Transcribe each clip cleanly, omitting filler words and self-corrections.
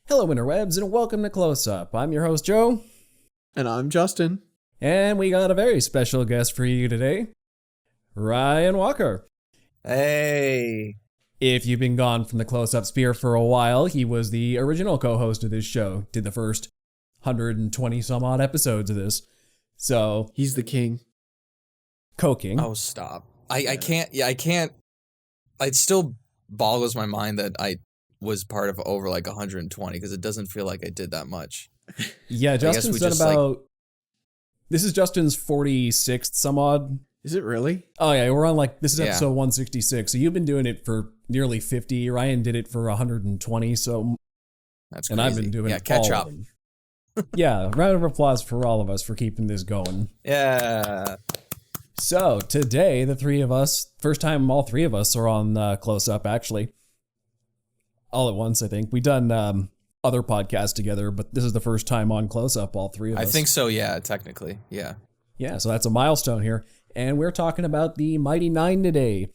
Hello, interwebs, and welcome to Close Up. I'm your host, Joe. And I'm Justin. And we got a very special guest for you today, Ryan Walker. Hey. If you've been gone from the Close Up sphere for a while, he was the original co-host of this show, did the first 120 some odd episodes of this. So he's the king. Co-king. Oh, stop. I can't. It still boggles my mind that I was part of over like 120 because it doesn't feel like I did that much. Yeah, Justin's done about... This is Justin's 46th some odd. Is it really? Oh yeah, we're on this is episode 166. So you've been doing it for nearly 50. Ryan did it for 120. So that's crazy. And I've been doing catch up. Yeah, round of applause for all of us for keeping this going. Yeah. So today, the three of us, first time all three of us are on Close Up, actually. All at once, I think. We've done other podcasts together, but this is the first time on Close Up, all three of us. I think so, yeah, technically, yeah. Yeah, so that's a milestone here. And we're talking about the Mighty Nein today.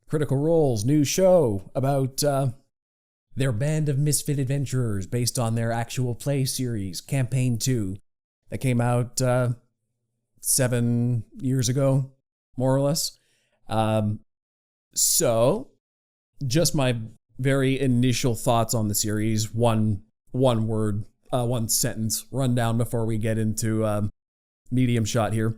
Critical Role's new show about their band of misfit adventurers based on their actual play series, Campaign 2, that came out 7 years ago, more or less. So, just my very initial thoughts on the series, one sentence rundown before we get into medium shot here.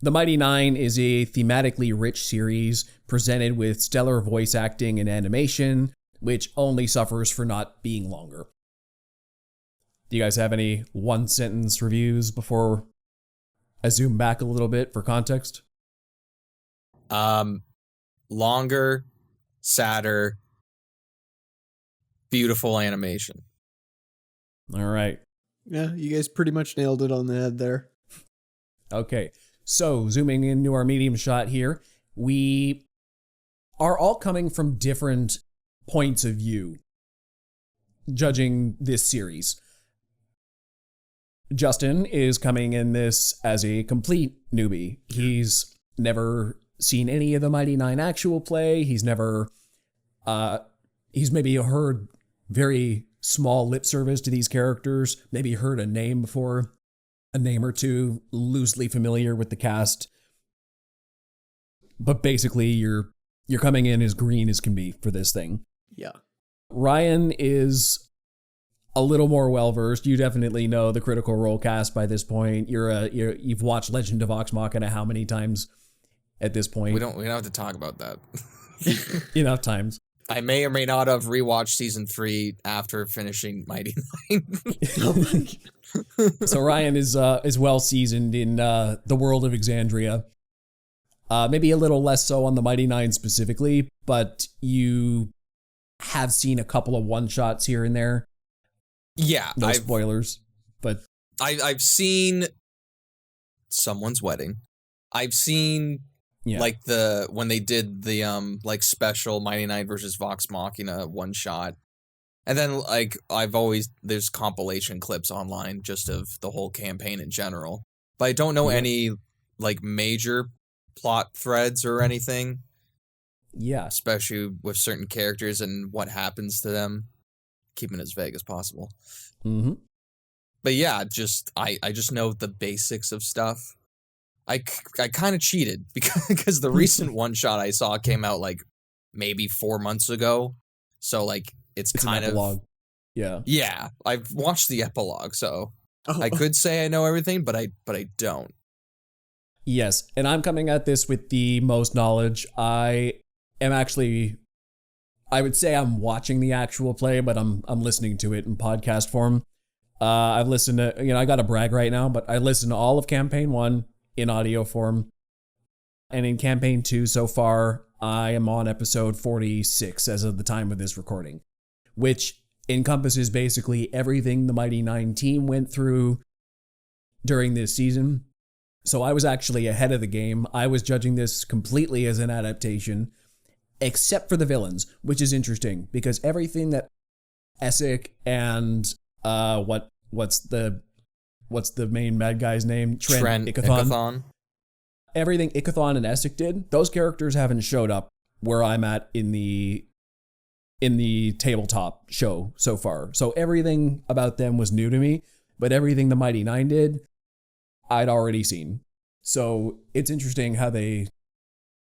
The Mighty Nein is a thematically rich series presented with stellar voice acting and animation, which only suffers for not being longer. Do you guys have any one-sentence reviews before I zoom back a little bit for context? Longer, sadder, beautiful animation. All right. Yeah, you guys pretty much nailed it on the head there. Okay, so zooming into our medium shot here, we are all coming from different points of view, judging this series. Justin is coming in this as a complete newbie. He's never seen any of the Mighty Nein actual play. He's never, he's maybe heard very small lip service to these characters, maybe heard a name before, a name or two, loosely familiar with the cast. But basically, you're coming in as green as can be for this thing. Yeah. Ryan is a little more well-versed. You definitely know the Critical Role cast by this point. You've watched Legend of Vox Machina how many times at this point? We don't have to talk about that. Enough times. I may or may not have rewatched season 3 after finishing Mighty Nein. So Ryan is well seasoned in the world of Exandria. Maybe a little less so on the Mighty Nein specifically, but you have seen a couple of one-shots here and there. Yeah. No spoilers, but... I've seen someone's wedding. I've seen... Yeah. Like when they did the special Mighty Nein versus Vox Machina one shot. And then there's compilation clips online just of the whole campaign in general. But I don't know any major plot threads or anything. Yeah. Especially with certain characters and what happens to them. Keeping it as vague as possible. Mm-hmm. But yeah, I just know the basics of stuff. I kind of cheated because the recent one shot I saw came out maybe 4 months ago. So it's kind an epilogue. Of yeah. I've watched the epilogue, so I could say I know everything, but I don't. Yes, and I'm coming at this with the most knowledge. I would say I'm watching the actual play, but I'm listening to it in podcast form. I've listened to I got to brag right now, but I listened to all of Campaign 1. In audio form. And in Campaign 2 so far, I am on episode 46 as of the time of this recording, which encompasses basically everything the Mighty Nein team went through during this season. So I was actually ahead of the game. I was judging this completely as an adaptation, except for the villains, which is interesting because everything that Essek and what's the main bad guy's name? Trent Ickathon. Everything Ickathon and Essek did, those characters haven't showed up where I'm at in the in the tabletop show so far. So everything about them was new to me, but everything the Mighty Nein did, I'd already seen. So it's interesting how they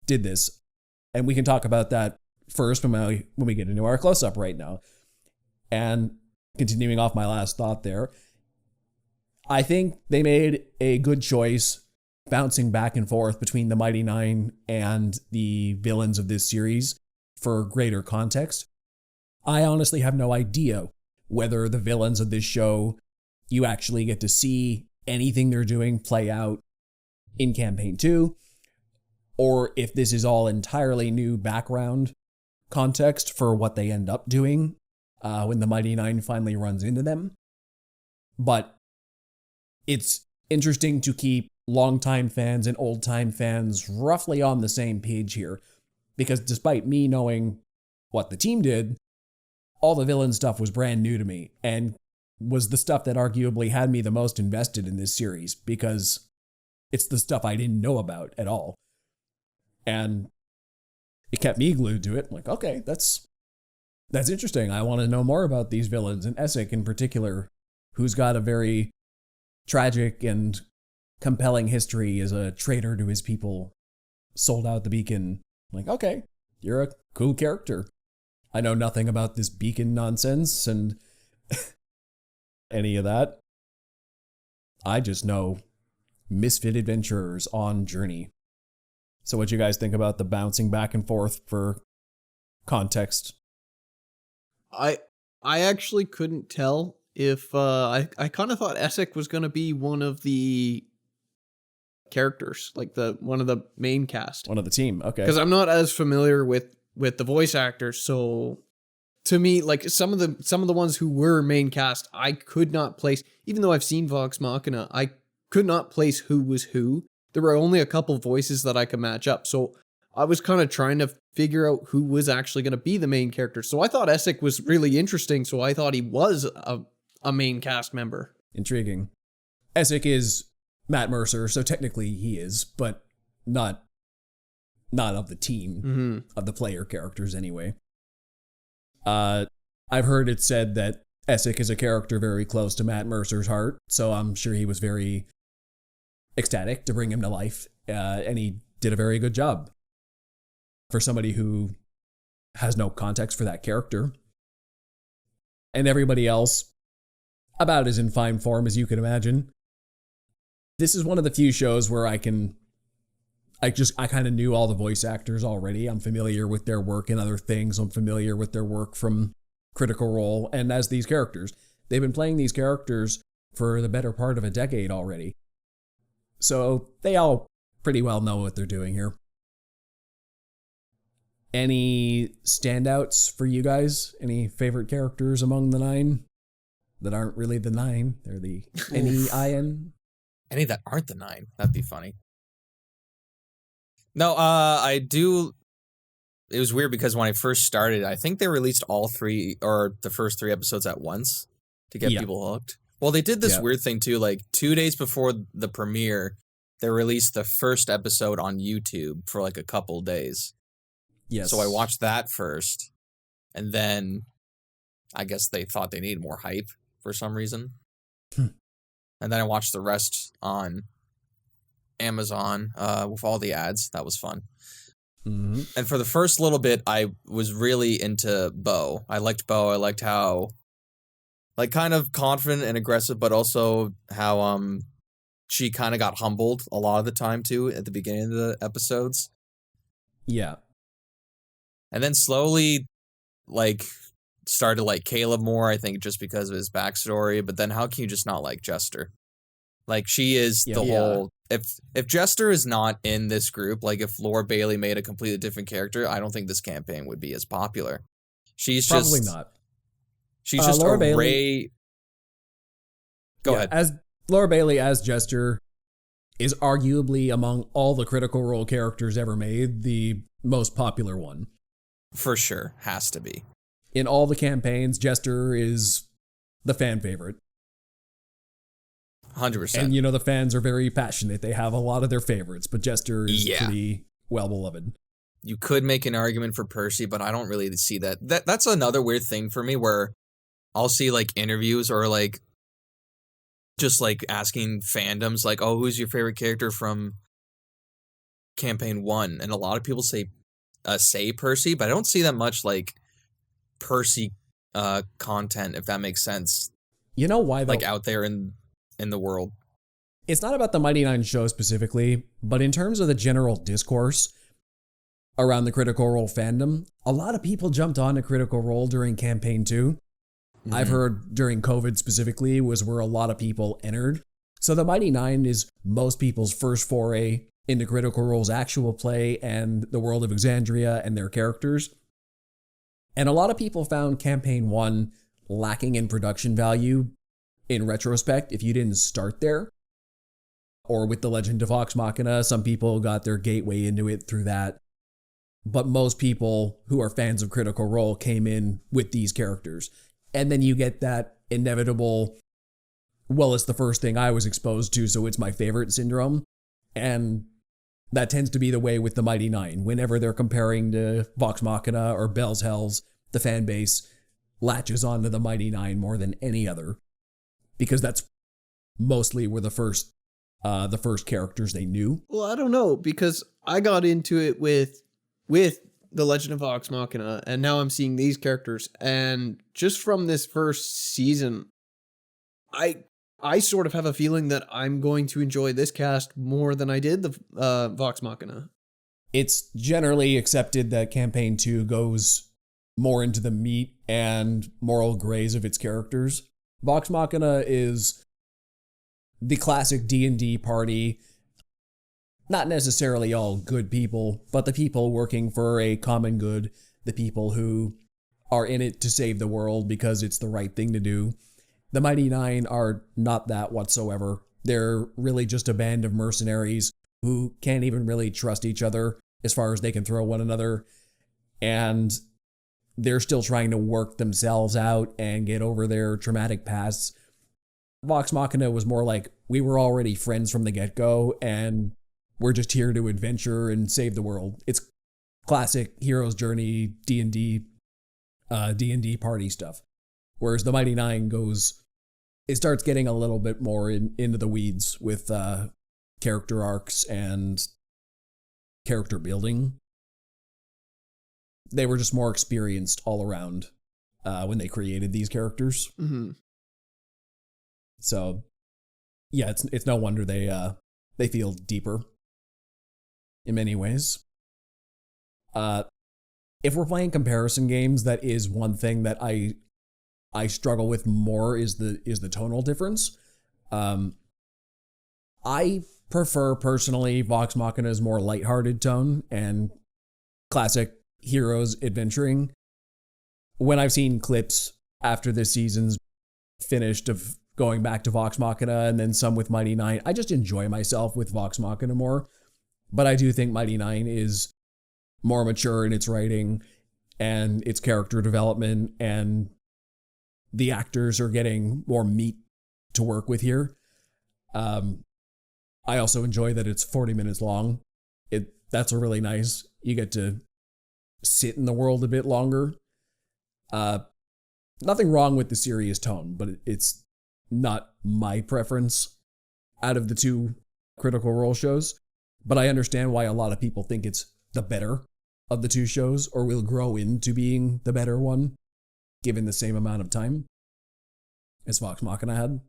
did this. And we can talk about that first when we get into our close-up right now. And continuing off my last thought there, I think they made a good choice bouncing back and forth between the Mighty Nein and the villains of this series for greater context. I honestly have no idea whether the villains of this show, you actually get to see anything they're doing play out in Campaign 2, or if this is all entirely new background context for what they end up doing when the Mighty Nein finally runs into them. But it's interesting to keep longtime fans and old-time fans roughly on the same page here, because despite me knowing what the team did, all the villain stuff was brand new to me and was the stuff that arguably had me the most invested in this series, because it's the stuff I didn't know about at all. And it kept me glued to it. I'm like, okay, that's interesting. I want to know more about these villains, and Essek in particular, who's got a very tragic and compelling history as a traitor to his people, sold out the beacon. I'm like, okay, you're a cool character. I know nothing about this beacon nonsense and any of that. I just know misfit adventurers on journey. So what you guys think about the bouncing back and forth for context? I actually couldn't tell if I kind of thought Essek was going to be one of the characters, like one of the main cast, one of the team. Okay, because I'm not as familiar with the voice actors, so to me, like some of the ones who were main cast, I could not place. Even though I've seen Vox Machina, I could not place who was who. There were only a couple voices that I could match up, so I was kind of trying to figure out who was actually going to be the main character. So I thought Essek was really interesting, so I thought he was a main cast member. Intriguing. Essek is Matt Mercer, so technically he is, but not of the team, of the player characters anyway. I've heard it said that Essek is a character very close to Matt Mercer's heart, so I'm sure he was very ecstatic to bring him to life, and he did a very good job for somebody who has no context for that character. And everybody else, about as in fine form as you can imagine. This is one of the few shows where I kind of knew all the voice actors already. I'm familiar with their work in other things. I'm familiar with their work from Critical Role and as these characters. They've been playing these characters for the better part of a decade already. So they all pretty well know what they're doing here. Any standouts for you guys? Any favorite characters among the 9 that aren't really the 9? They're the N-E-I-N? Any that aren't the 9. That'd be funny. No, I do. It was weird because when I first started, I think they released all 3 or the first 3 episodes at once to get people hooked. Well, they did this weird thing too. Like 2 days before the premiere, they released the first episode on YouTube for like a couple days. Yes. So I watched that first, and then I guess they thought they needed more hype for some reason. And then I watched the rest on Amazon with all the ads. That was fun. Mm-hmm. And for the first little bit, I was really into Beau. I liked Beau. I liked how, like, kind of confident and aggressive, but also how she kind of got humbled a lot of the time too at the beginning of the episodes. Yeah. And then slowly, like, started to like Caleb more, I think, just because of his backstory. But then how can you just not like Jester? Like, she is the whole... If Jester is not in this group, like if Laura Bailey made a completely different character, I don't think this campaign would be as popular. She's probably not. She's just Laura a Bailey, ray... Go ahead. As Laura Bailey as Jester is arguably among all the Critical Role characters ever made, the most popular one. For sure. Has to be. In all the campaigns, Jester is the fan favorite. 100%. And, the fans are very passionate. They have a lot of their favorites, but Jester is pretty well beloved. you could make an argument for Percy, but I don't really see that. That's another weird thing for me where I'll see like interviews or like just like asking fandoms like, oh, who's your favorite character from campaign 1? And a lot of people say Percy, but I don't see that much like Percy content, if that makes sense. You know why though? Like out there in the world. It's not about the Mighty Nein show specifically, but in terms of the general discourse around the Critical Role fandom, a lot of people jumped on to Critical Role during campaign 2. Mm-hmm. I've heard during COVID specifically was where a lot of people entered. So the Mighty Nein is most people's first foray into Critical Role's actual play and the world of Exandria and their characters. And a lot of people found campaign 1 lacking in production value in retrospect if you didn't start there. Or with The Legend of Vox Machina, some people got their gateway into it through that. But most people who are fans of Critical Role came in with these characters. And then you get that inevitable, well, it's the first thing I was exposed to, so it's my favorite syndrome. And that tends to be the way with the Mighty Nein. Whenever they're comparing to Vox Machina or Bell's Hells, the fan base latches onto the Mighty Nein more than any other. Because that's mostly were the first characters they knew. Well, I don't know, because I got into it with The Legend of Vox Machina, and now I'm seeing these characters, and just from this first season, I sort of have a feeling that I'm going to enjoy this cast more than I did the Vox Machina. It's generally accepted that campaign 2 goes more into the meat and moral grays of its characters. Vox Machina is the classic D&D party, not necessarily all good people, but the people working for a common good, the people who are in it to save the world because it's the right thing to do. The Mighty Nein are not that whatsoever. They're really just a band of mercenaries who can't even really trust each other as far as they can throw one another. And they're still trying to work themselves out and get over their traumatic pasts. Vox Machina was more like, we were already friends from the get-go, and we're just here to adventure and save the world. It's classic hero's journey, D&D party stuff. Whereas the Mighty Nein it starts getting a little bit more into the weeds with character arcs and character building. They were just more experienced all around when they created these characters. Mm-hmm. So, yeah, it's no wonder they feel deeper in many ways. If we're playing comparison games, that is one thing that I struggle with more is the tonal difference. I prefer personally Vox Machina's more lighthearted tone and classic heroes adventuring. When I've seen clips after this season's finished of going back to Vox Machina and then some with Mighty Nein, I just enjoy myself with Vox Machina more. But I do think Mighty Nein is more mature in its writing and its character development, and the actors are getting more meat to work with here. I also enjoy that it's 40 minutes long. That's a really nice. You get to sit in the world a bit longer. Nothing wrong with the serious tone, but it's not my preference out of the two Critical Role shows. But I understand why a lot of people think it's the better of the two shows, or will grow into being the better one, given the same amount of time as Vox Machina had.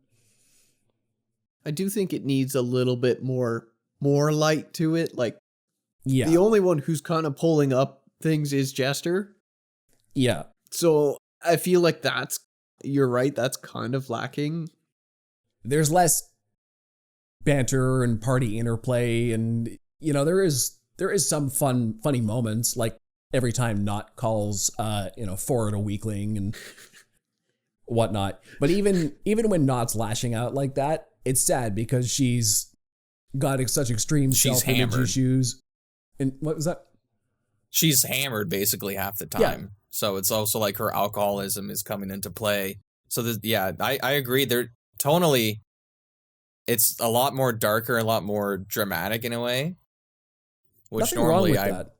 I do think it needs a little bit more light to it. Like, yeah, the only one who's kind of pulling up things is Jester. Yeah. So I feel like you're right, that's kind of lacking. There's less banter and party interplay, and there is some funny moments, like every time Nott calls Fjord a weakling and whatnot. But even when Nott's lashing out like that, it's sad because she's got such extreme self-image issues. And what was that? She's hammered basically half the time. Yeah. So it's also like her alcoholism is coming into play. So I agree. They're tonally, it's a lot more darker, a lot more dramatic in a way. Which Nothing normally wrong with that.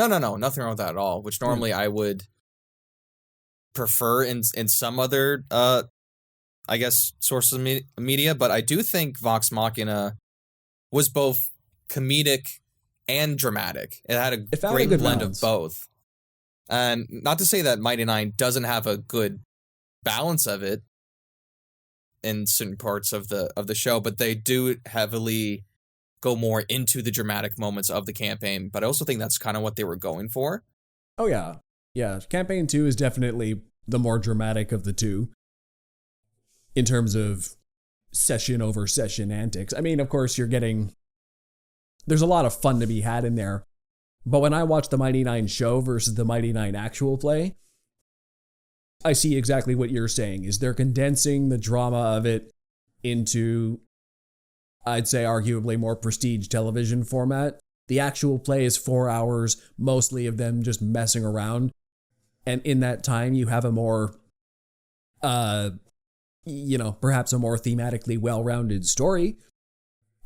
No, nothing wrong with that at all. Which normally I would prefer in some other, I guess, sources of media. But I do think Vox Machina was both comedic and dramatic. It had a great blend of both. And not to say that Mighty Nein doesn't have a good balance of it in certain parts of the show, but they do heavily go more into the dramatic moments of the campaign. But I also think that's kind of what they were going for. Oh, yeah. Yeah. Campaign 2 is definitely the more dramatic of the two in terms of session over session antics. I mean, of course, there's a lot of fun to be had in there. But when I watch the Mighty Nein show versus the Mighty Nein actual play, I see exactly what you're saying, is they're condensing the drama of it into, I'd say, arguably more prestige television format. The actual play is 4 hours, mostly of them just messing around. And in that time, you have a more, perhaps a more thematically well-rounded story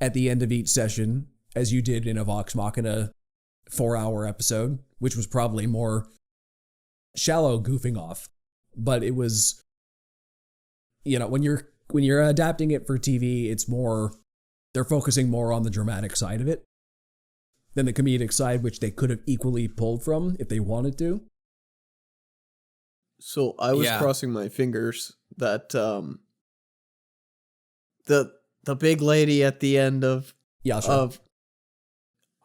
at the end of each session, as you did in a Vox Machina 4-hour episode, which was probably more shallow goofing off. But it was, when you're adapting it for TV, it's more, they're focusing more on the dramatic side of it than the comedic side, which they could have equally pulled from if they wanted to. So I was crossing my fingers that the big lady at the end of Yasha.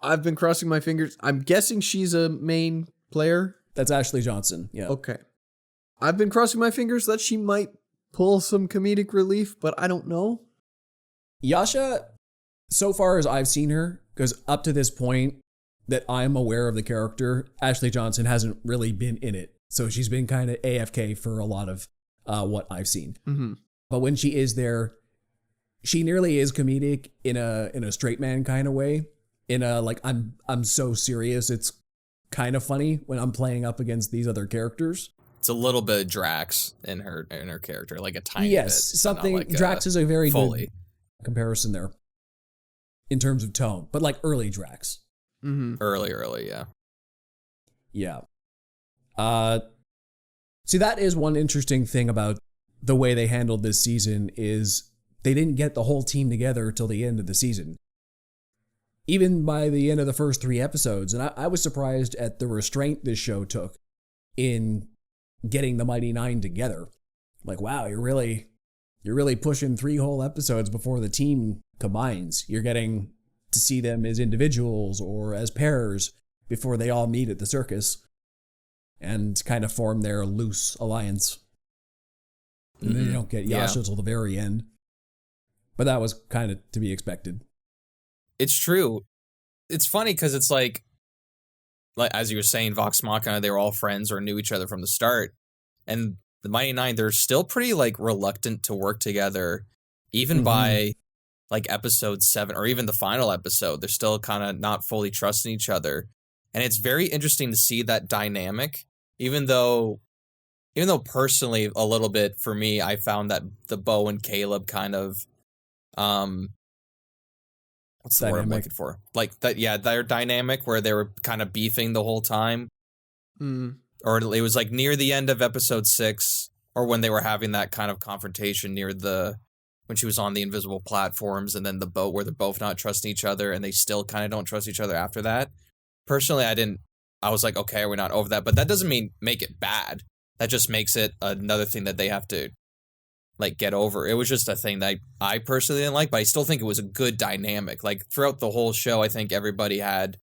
I've been crossing my fingers. I'm guessing she's a main player. That's Ashley Johnson. Yeah. Okay. I've been crossing my fingers that she might pull some comedic relief, but I don't know. Yasha, so far as I've seen her, because up to this point that I'm aware of the character, Ashley Johnson hasn't really been in it. So she's been kind of AFK for a lot of what I've seen. Mm-hmm. But when she is there, she nearly is comedic in a straight man kind of way. In a, like, I'm so serious, it's kind of funny when I'm playing up against these other characters. It's a little bit of Drax in her character, like a tiny bit. Yes, something. Like Drax is a very good comparison there in terms of tone, but like early Drax. Mm-hmm. Early, yeah. Yeah. See, that is one interesting thing about the way they handled this season is they didn't get the whole team together till the end of the season. Even by the end of the first 3 episodes, and I was surprised at the restraint this show took in getting the Mighty Nein together. Like, wow, you're really pushing 3 whole episodes before the team combines. You're getting to see them as individuals or as pairs before they all meet at the circus and kind of form their loose alliance. And then you don't get Yasha till the very end. But that was kind of to be expected. It's true. It's funny because it's like as you were saying, Vox Machina, they were all friends or knew each other from the start. And the Mighty Nein, they're still pretty like reluctant to work together, even by like episode 7 or even the final episode. They're still kind of not fully trusting each other. And it's very interesting to see that dynamic, even though personally a little bit for me, I found that the Beau and Caleb kind of, what's the word I'm looking for? Like that, yeah, their dynamic where they were kind of beefing the whole time. Or it was like near the end of episode 6, or when they were having that kind of confrontation when she was on the invisible platforms, and then the boat where they're both not trusting each other, and they still kind of don't trust each other after that. Personally, I was like, okay, we're not over that, but that doesn't make it bad. That just makes it another thing that they have to like get over. It was just a thing that I personally didn't like, but I still think it was a good dynamic. Like throughout the whole show, I think everybody had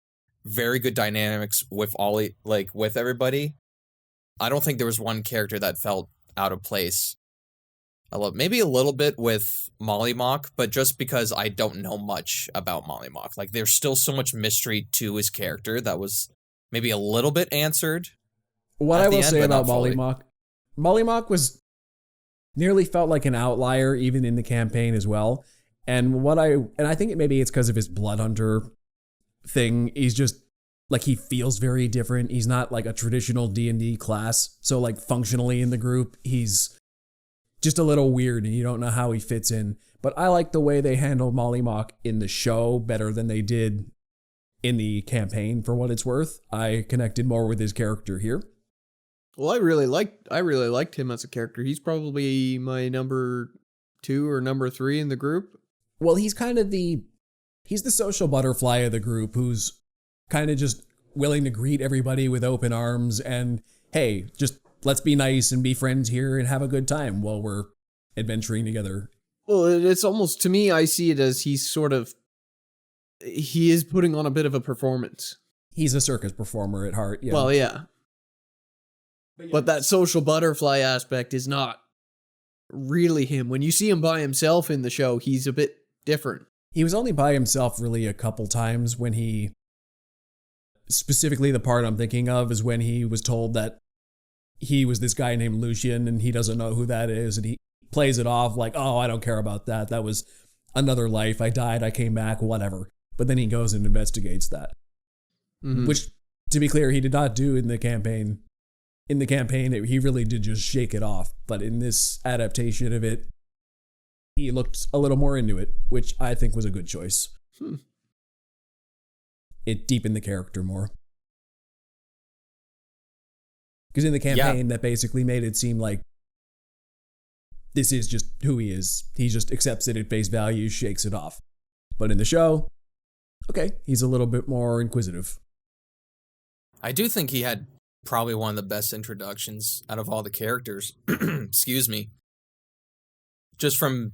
very good dynamics with with everybody. I don't think there was one character that felt out of place. Maybe a little bit with Molly Mock, but just because I don't know much about Molly Mock. Like there's still so much mystery to his character that was maybe a little bit answered. What I will say about Molly Mock was nearly felt like an outlier even in the campaign as well. And I think maybe it's because of his blood hunter thing. He's just like, he feels very different. He's not like a traditional D&D class. So like functionally in the group, he's just a little weird and you don't know how he fits in. But I like the way they handled Molly Mock in the show better than they did in the campaign for what it's worth. I connected more with his character here. Well, I really liked him as a character. He's probably my number 2 or number 3 in the group. Well, he's the social butterfly of the group who's kind of just willing to greet everybody with open arms and, hey, just let's be nice and be friends here and have a good time while we're adventuring together. Well, it's almost, to me, I see it as he is putting on a bit of a performance. He's a circus performer at heart. Yeah. Well, yeah. But that social butterfly aspect is not really him. When you see him by himself in the show, he's a bit different. He was only by himself really a couple times when specifically the part I'm thinking of is when he was told that he was this guy named Lucian and he doesn't know who that is. And he plays it off like, oh, I don't care about that. That was another life. I died. I came back, whatever. But then he goes and investigates that, which, to be clear, he did not do in the campaign. In the campaign, he really did just shake it off. But in this adaptation of it, he looked a little more into it, which I think was a good choice. It deepened the character more. Because in the campaign, that basically made it seem like this is just who he is. He just accepts it at face value, shakes it off. But in the show, okay, he's a little bit more inquisitive. I do think he had probably one of the best introductions out of all the characters. Excuse me. Just from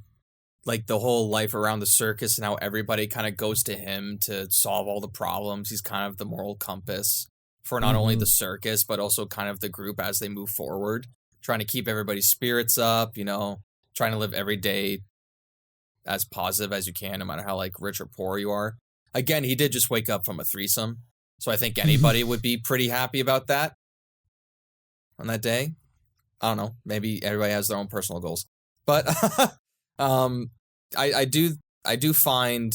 like the whole life around the circus and how everybody kind of goes to him to solve all the problems. He's kind of the moral compass for not only the circus, but also kind of the group as they move forward, trying to keep everybody's spirits up, trying to live every day as positive as you can, no matter how like rich or poor you are. Again, he did just wake up from a threesome. So I think anybody would be pretty happy about that on that day. I don't know. Maybe everybody has their own personal goals. But I do find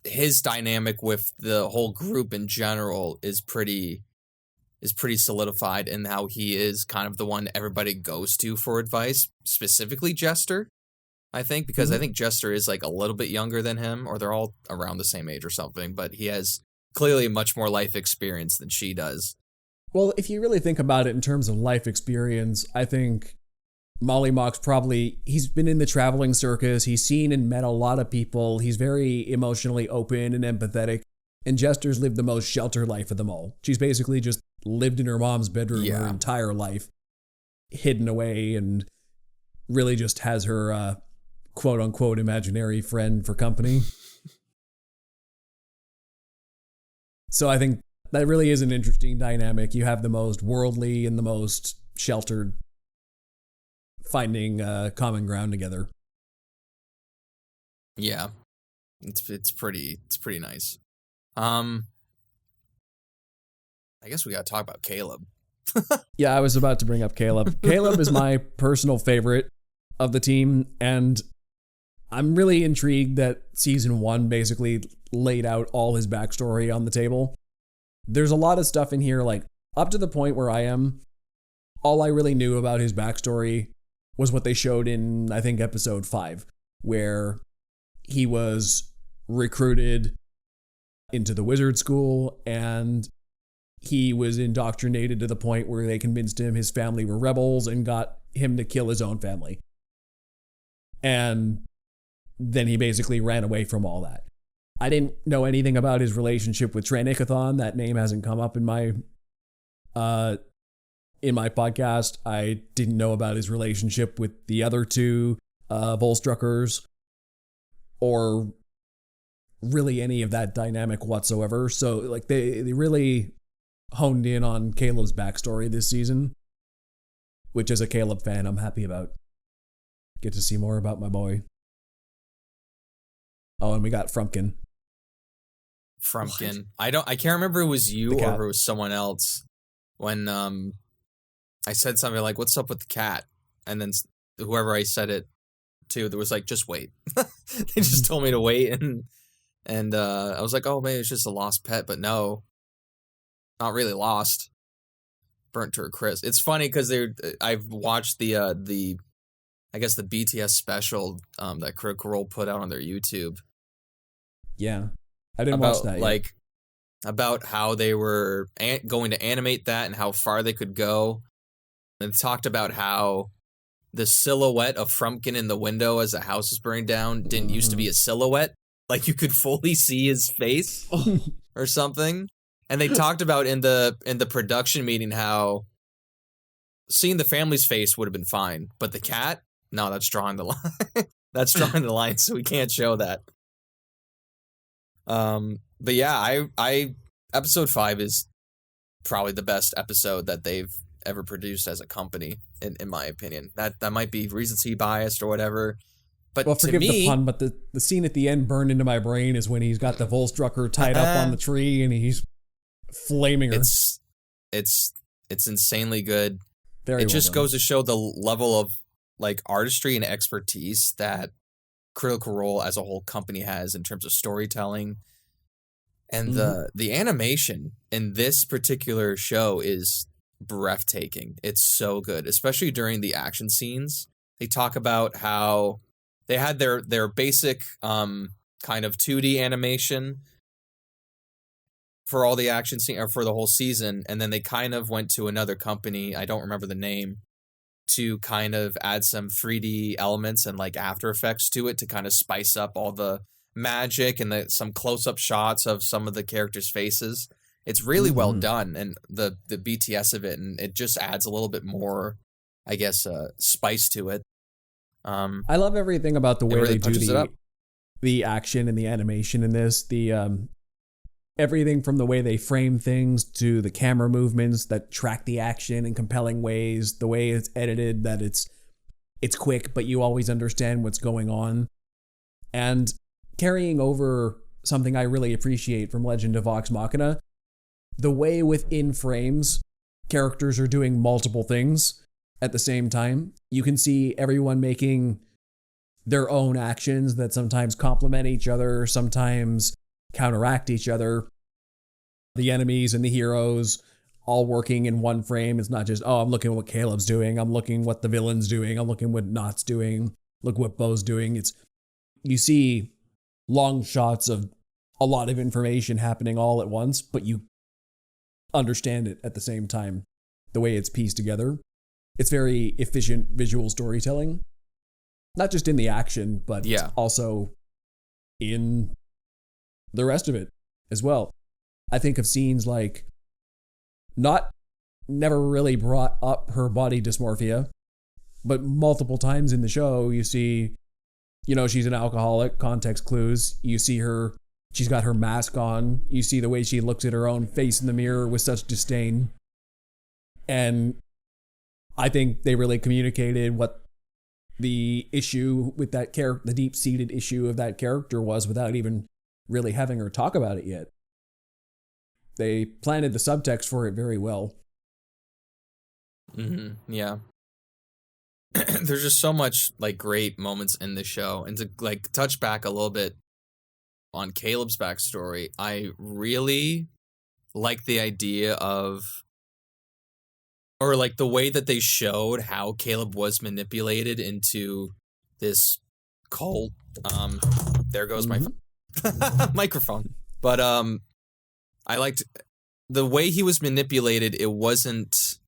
his dynamic with the whole group in general is pretty solidified in how he is kind of the one everybody goes to for advice, specifically Jester. I think, because I think Jester is like a little bit younger than him, or they're all around the same age or something, but he has clearly much more life experience than she does. Well, if you really think about it in terms of life experience, I think Molly Mock's he's been in the traveling circus, he's seen and met a lot of people, he's very emotionally open and empathetic, and Jester's lived the most sheltered life of them all. She's basically just lived in her mom's bedroom her entire life, hidden away, and really just has her quote-unquote imaginary friend for company. So I think that really is an interesting dynamic. You have the most worldly and the most sheltered finding common ground together. Yeah, it's pretty nice. I guess we gotta talk about Caleb. Yeah, I was about to bring up Caleb. Caleb is my personal favorite of the team, and I'm really intrigued that season 1 basically laid out all his backstory on the table. There's a lot of stuff in here, like up to the point where I am, all I really knew about his backstory was what they showed in, I think, episode 5, where he was recruited into the wizard school and he was indoctrinated to the point where they convinced him his family were rebels and got him to kill his own family. And then he basically ran away from all that. I didn't know anything about his relationship with Tranicathon. That name hasn't come up in my podcast. I didn't know about his relationship with the other two Volstruckers, or really any of that dynamic whatsoever. So like they really honed in on Caleb's backstory this season, which as a Caleb fan, I'm happy about. Get to see more about my boy. Oh, and we got Frumpkin. Frumpkin. What? I can't remember if it was you or if it was someone else when I said something like, "What's up with the cat?" And then whoever I said it to, there was like, "Just wait." They just told me to wait, and I was like, "Oh, maybe it's just a lost pet," but no, not really lost. Burnt to a crisp. It's funny because I've watched the I guess the BTS special that Critical Role put out on their YouTube. Yeah. I didn't watch that yet. About how they were going to animate that and how far they could go. And talked about how the silhouette of Frumpkin in the window as the house was burning down didn't used to be a silhouette. Like you could fully see his face or something. And they talked about in the production meeting how seeing the family's face would have been fine, but the cat, no, that's drawing the line. That's drawing the line, so we can't show that. But yeah, I episode 5 is probably the best episode that they've ever produced as a company, in my opinion. That might be recency biased or whatever. But well, forgive the pun, but the scene at the end burned into my brain is when he's got the Volstrucker tied up on the tree and he's flaming her. It's insanely good. Very it just well done. goes to show the level of like artistry and expertise that Critical Role as a whole company has in terms of storytelling. And the animation in this particular show is breathtaking. It's so good, especially during the action scenes. They talk about how they had their basic kind of 2D animation for all the action scene or for the whole season, and then they kind of went to another company, I don't remember the name, to kind of add some 3D elements and like After Effects to it to kind of spice up all the magic and some close-up shots of some of the characters' faces. It's really well done, and the BTS of it, and it just adds a little bit more, I guess, spice to it. I love everything about the way really they do the action and the animation in this. Everything from the way they frame things to the camera movements that track the action in compelling ways, the way it's edited, that it's quick, but you always understand what's going on. And carrying over something I really appreciate from Legend of Vox Machina, the way within frames, characters are doing multiple things at the same time. You can see everyone making their own actions that sometimes complement each other, sometimes counteract each other. The enemies and the heroes all working in one frame. It's not just, oh, I'm looking at what Caleb's doing. I'm looking what the villain's doing. I'm looking what Nott's doing. Look what Beau's doing. You see long shots of a lot of information happening all at once, but you understand it at the same time, the way it's pieced together. It's very efficient visual storytelling, not just in the action, but also in the rest of it as well. I think of scenes like Nott never really brought up her body dysmorphia, but multiple times in the show you see, she's an alcoholic, context clues. You see her, she's got her mask on. You see the way she looks at her own face in the mirror with such disdain. And I think they really communicated what the issue with that character, the deep-seated issue of that character was, without even really having her talk about it yet. They planted the subtext for it very well. Yeah. There's just so much like great moments in the show. And to like touch back a little bit on Caleb's backstory, I really like the idea of, or like the way that they showed how Caleb was manipulated into this cult. There goes my microphone. But I liked the way he was manipulated. It wasn't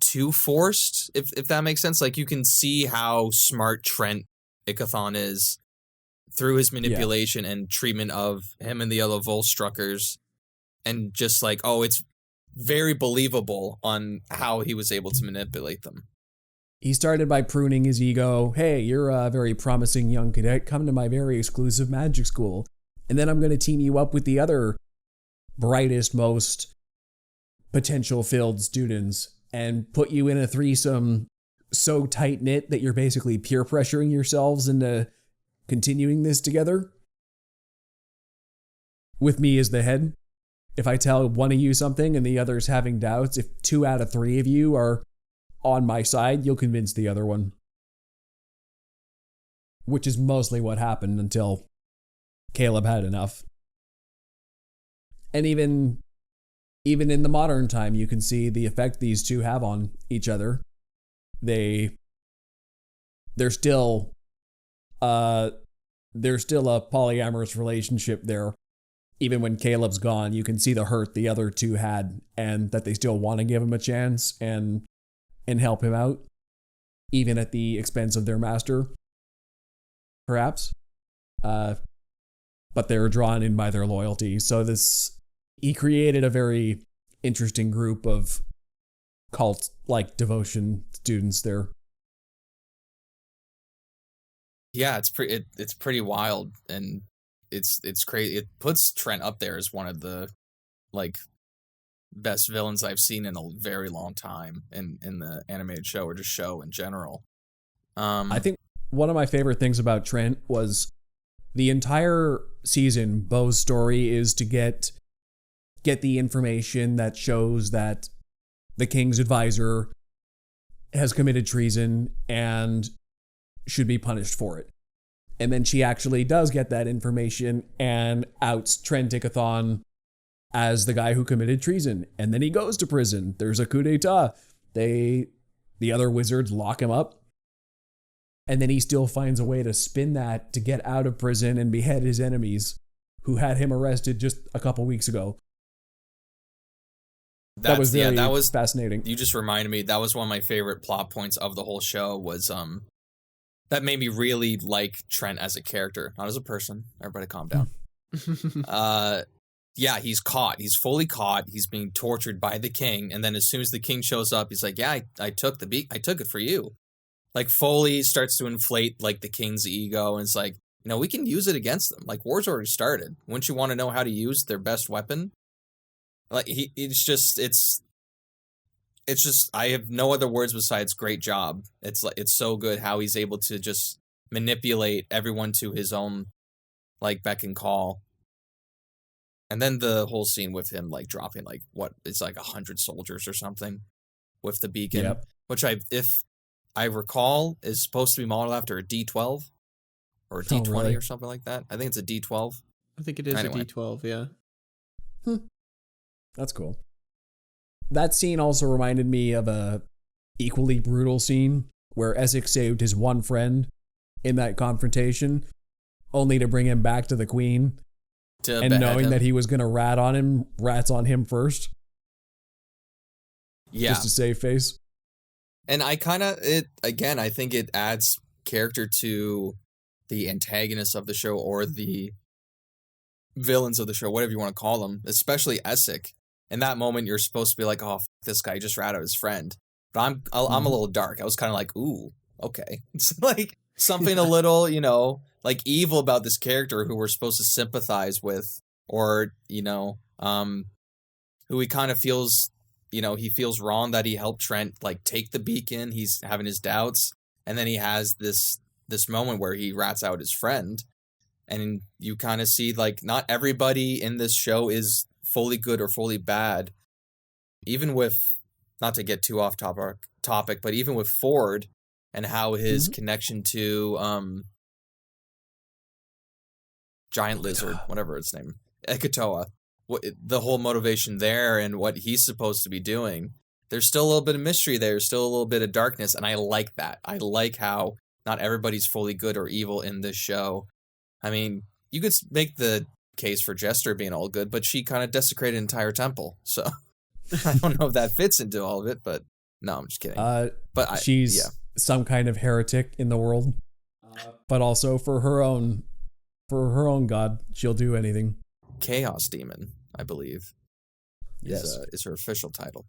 too forced, if that makes sense. Like you can see how smart Trent Ickathon is through his manipulation and treatment of him and the other Volstruckers, and just like, it's very believable on how he was able to manipulate them. He started by pruning his ego. Hey, you're a very promising young cadet. Come to my very exclusive magic school. And then I'm going to team you up with the other brightest, most potential-filled students and put you in a threesome so tight-knit that you're basically peer pressuring yourselves into continuing this together. With me as the head. If I tell one of you something and the other's having doubts, if 2 out of 3 of you are on my side, you'll convince the other one. Which is mostly what happened until Caleb had enough. And even in the modern time, you can see the effect these two have on each other. They're still there's still a polyamorous relationship there. Even when Caleb's gone, you can see the hurt the other two had, and that they still want to give him a chance and help him out, even at the expense of their master, perhaps. But they're drawn in by their loyalty. So he created a very interesting group of cult-like devotion students there. Yeah, it's pretty wild, and it's crazy. It puts Trent up there as one of the like best villains I've seen in a very long time in the animated show, or just show in general. I think one of my favorite things about Trent was the entire season. Beau's story is to get the information that shows that the king's advisor has committed treason and should be punished for it. And then she actually does get that information and outs Trent Ickathon as the guy who committed treason. And then he goes to prison. There's a coup d'etat. The other wizards lock him up. And then he still finds a way to spin that to get out of prison and behead his enemies who had him arrested just a couple weeks ago. That was fascinating. You just reminded me, that was one of my favorite plot points of the whole show was that made me really like Trent as a character, not as a person. Everybody calm down. Yeah, he's caught. He's fully caught. He's being tortured by the king. And then as soon as the king shows up, he's like, yeah, I took it for you. Like, fully starts to inflate, like, the king's ego. And it's like, we can use it against them. Like, war's already started. Wouldn't you want to know how to use their best weapon? Like, it's just, I have no other words besides great job. It's so good how he's able to just manipulate everyone to his own, like, beck and call. And then the whole scene with him, like, dropping, like, it's like 100 soldiers or something with the beacon, which if I recall is supposed to be modeled after a D12 or a D20 or something like that. I think it's a D12. I think it is a D12, yeah. That's cool. That scene also reminded me of a equally brutal scene where Essex saved his one friend in that confrontation, only to bring him back to the queen. And knowing that he was going to rats on him first. Yeah. Just to save face. And I think it adds character to the antagonists of the show, or the villains of the show, whatever you want to call them, especially Essex. In that moment, you're supposed to be like, oh, this guy just rat out his friend. But I'm a little dark. I was kind of like, ooh, okay. It's like something a little, like evil about this character who we're supposed to sympathize with, or, who he kind of feels, he feels wrong that he helped Trent, like, take the beacon. He's having his doubts. And then he has this moment where he rats out his friend. And you kind of see, like, not everybody in this show is fully good or fully bad. Even with, not to get too off topic, but even with Fjord and how his connection to giant lizard, whatever its name, Ekatoa, the whole motivation there and what he's supposed to be doing, there's still a little bit of mystery there, still a little bit of darkness, and I like that. I like how not everybody's fully good or evil in this show. I mean, you could make the case for Jester being all good, but she kind of desecrated an entire temple, so I don't know if that fits into all of it, but no, I'm just kidding. But she's some kind of heretic in the world, but also for her own god, she'll do anything. Chaos Demon, I believe, is her official title.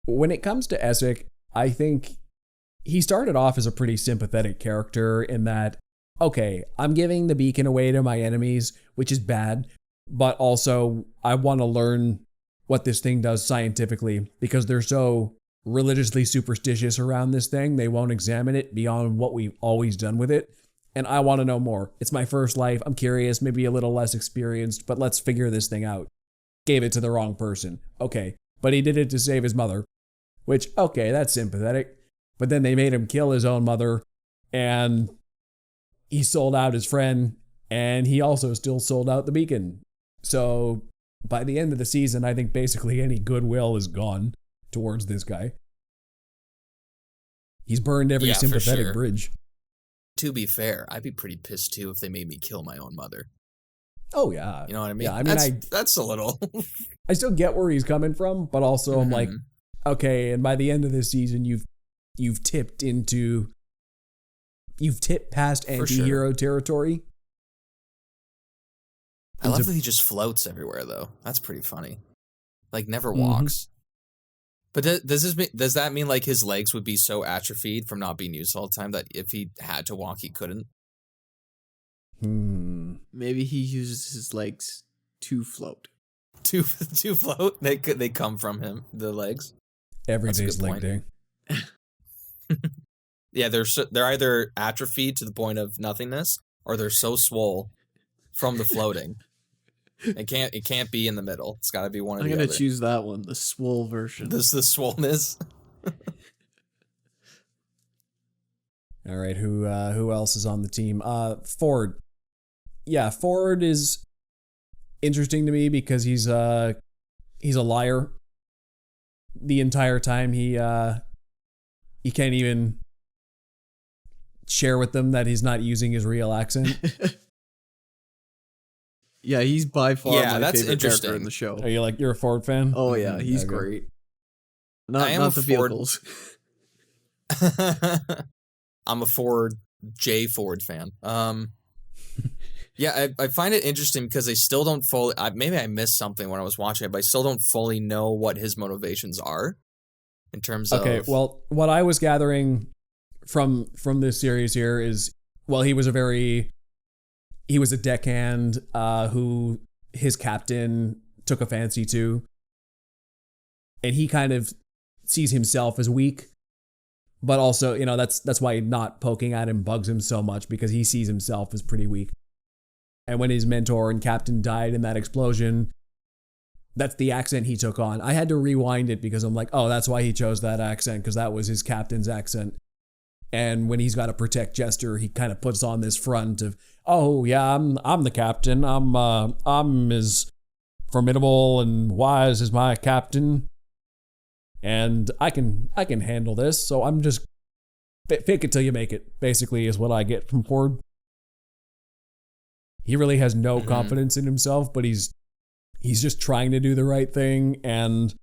When it comes to Essex, I think he started off as a pretty sympathetic character in that, okay, I'm giving the beacon away to my enemies, which is bad, but also I want to learn what this thing does scientifically, because they're so religiously superstitious around this thing, they won't examine it beyond what we've always done with it. And I want to know more. It's my first life. I'm curious, maybe a little less experienced, but let's figure this thing out. Gave it to the wrong person. Okay. But he did it to save his mother, which, okay, that's sympathetic. But then they made him kill his own mother, and he sold out his friend, and he also still sold out the beacon. So by the end of the season, I think basically any goodwill is gone towards this guy. He's burned every sympathetic bridge. to be fair, I'd be pretty pissed too if they made me kill my own mother. Oh yeah. You know what I mean? Yeah, I mean, that's a little. I still get where he's coming from, but also I'm like, okay, and by the end of this season, you've tipped past anti-hero territory. I love that he just floats everywhere, though. That's pretty funny. Like, never walks. But does that mean like his legs would be so atrophied from not being used all the time that if he had to walk, he couldn't? Maybe he uses his legs to float. To float? They come from him, the legs. Every day's leg day. Yeah, they're either atrophied to the point of nothingness, or they're so swole from the floating. It can't be in the middle. It's got to be one of the other. I'm gonna choose that one, the swole version. This the swollenness. All right, who else is on the team? Fjord. Yeah, Fjord is interesting to me because he's a liar. The entire time he can't even share with them that he's not using his real accent. Yeah, he's by far my favorite character in interesting. the show. You're a Fjord fan? Oh yeah, he's great. Not the vehicles. I'm a Fjord fan. Yeah, I find it interesting because they still don't fully. Maybe I missed something when I was watching it, but I still don't fully know what his motivations are in terms of. Okay, well, what I was gathering from this series here is, well, he was a deckhand who his captain took a fancy to, and he kind of sees himself as weak, but also, that's why not poking at him bugs him so much, because he sees himself as pretty weak. And when his mentor and captain died in that explosion, that's the accent he took on. I had to rewind it because I'm like, oh, that's why he chose that accent, because that was his captain's accent. And when he's got to protect Jester, he kind of puts on this front of, oh yeah, I'm the captain. I'm as formidable and wise as my captain, and I can handle this. So I'm just fake it till you make it. Basically, is what I get from Fjord. He really has no confidence in himself, but he's just trying to do the right thing and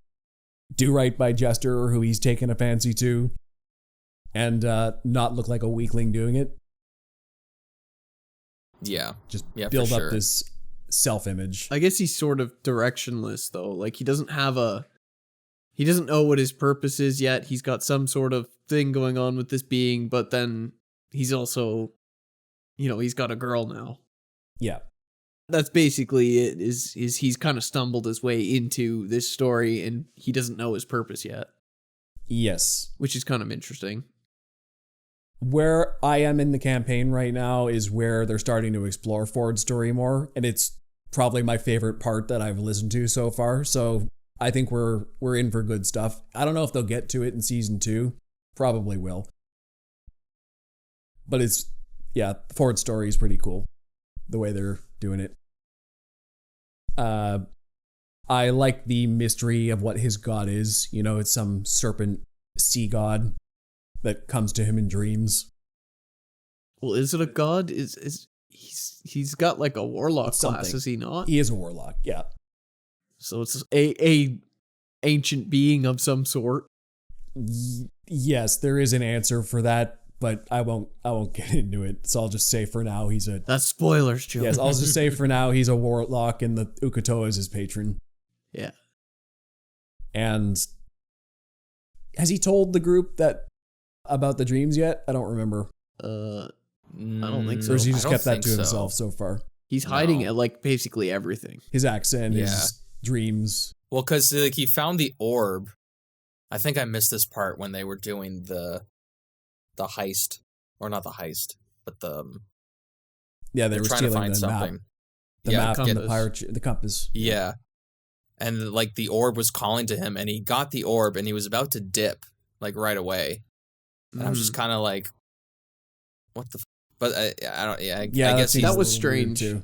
do right by Jester, who he's taken a fancy to, and not look like a weakling doing it. Yeah. Just build up this self-image. I guess he's sort of directionless, though. Like, he doesn't know what his purpose is yet. He's got some sort of thing going on with this being, but then he's also, he's got a girl now. Yeah. That's basically it, is he's kind of stumbled his way into this story, and he doesn't know his purpose yet. Yes. Which is kind of interesting. Where I am in the campaign right now is where they're starting to explore Fjord's story more, and it's probably my favorite part that I've listened to so far. So I think we're in for good stuff. I don't know if they'll get to it in season 2. Probably will. But Fjord's story is pretty cool, the way they're doing it. I like the mystery of what his god is. It's some serpent sea god that comes to him in dreams. Well, is it a god? He's got like a warlock class, is he not? He is a warlock, yeah. So it's a ancient being of some sort. Yes, there is an answer for that, but I won't get into it. So I'll just say for now That's spoilers, Joe. Yes, I'll just say for now he's a warlock and the Ukatoa is his patron. Yeah. And has he told the group about the dreams yet? I don't remember. I don't think so. Or has he just kept that to himself so far? He's hiding it, like, basically everything. His accent, his dreams. Well, because he found the orb. I think I missed this part when they were doing the heist, or not the heist, but they were trying to find something. The map and the compass. Yeah, and like the orb was calling to him, and he got the orb, and he was about to dip like right away, and I was just kind of like, "What the?" But I don't. Yeah, I guess that was strange too.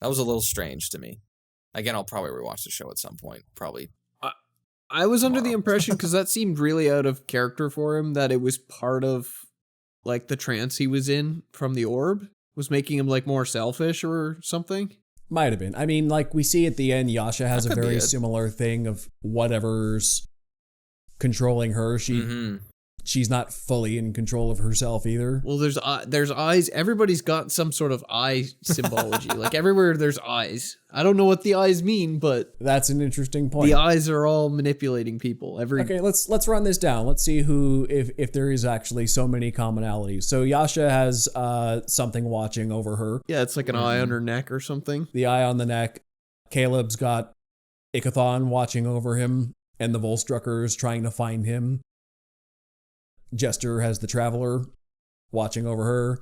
That was a little strange to me. Again, I'll probably rewatch the show at some point. Probably. I was under the impression, because that seemed really out of character for him, that it was part of like the trance he was in from the orb was making him like more selfish or something. Might have been. I mean, like we see at the end, Yasha has a very similar thing of whatever's controlling her. She's not fully in control of herself either. Well, there's eyes. Everybody's got some sort of eye symbology. Like everywhere there's eyes. I don't know what the eyes mean, but that's an interesting point. The eyes are all manipulating people. Okay, let's run this down. Let's see who if there is actually so many commonalities. So Yasha has something watching over her. Yeah, it's like an eye on her neck or something. The eye on the neck. Caleb's got Ikathon watching over him, and the Volstruckers trying to find him. Jester has the Traveler watching over her.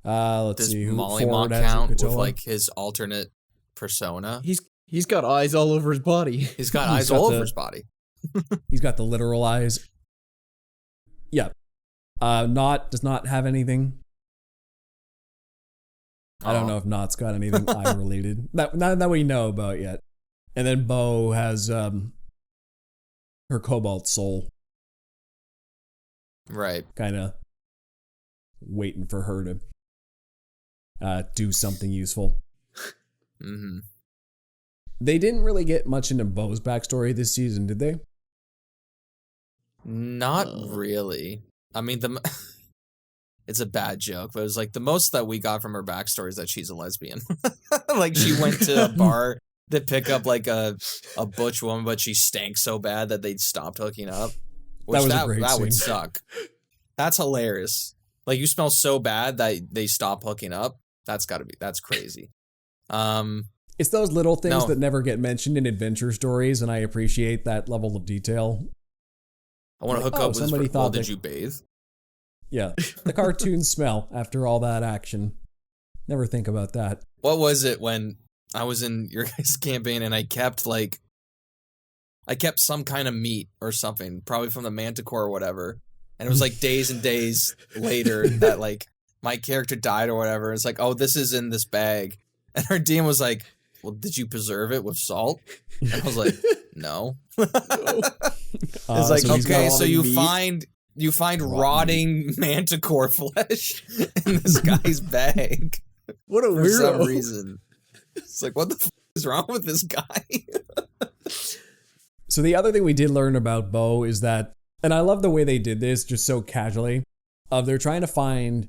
Let's see who Molly Fjord has count with Katoa. like his alternate persona. He's got eyes all over his body. He's got eyes all over his body. He's got the literal eyes. Yeah. Nott does not have anything. I don't know if Nott's got anything eye related. Not that we know about yet. And then Beau has her Cobalt Soul. Right. Kind of waiting for her to do something useful. Mm-hmm. They didn't really get much into Beau's backstory this season, did they? Not really. I mean, it's a bad joke, but it was like the most that we got from her backstory is that she's a lesbian. Like she went to a bar to pick up like a butch woman, but she stank so bad that they'd stopped hooking up. Which that would suck. That's hilarious. Like you smell so bad that they stop hooking up. That's crazy. It's those little things that never get mentioned in adventure stories, and I appreciate that level of detail. I want to hook up with somebody. Well, did you bathe? Yeah, the cartoon smell after all that action. Never think about that. What was it when I was in your guys' campaign and I kept some kind of meat or something, probably from the Manticore or whatever. And it was like days and days later that like my character died or whatever. It's like, oh, this is in this bag. And our DM was like, well, did you preserve it with salt? And I was like, no. It's like, so okay, so you find rotting Manticore flesh in this guy's bag. What a weirdo. For some reason. It's like, what the f*** is wrong with this guy? So the other thing we did learn about Beau is that, and I love the way they did this just so casually, they're trying to find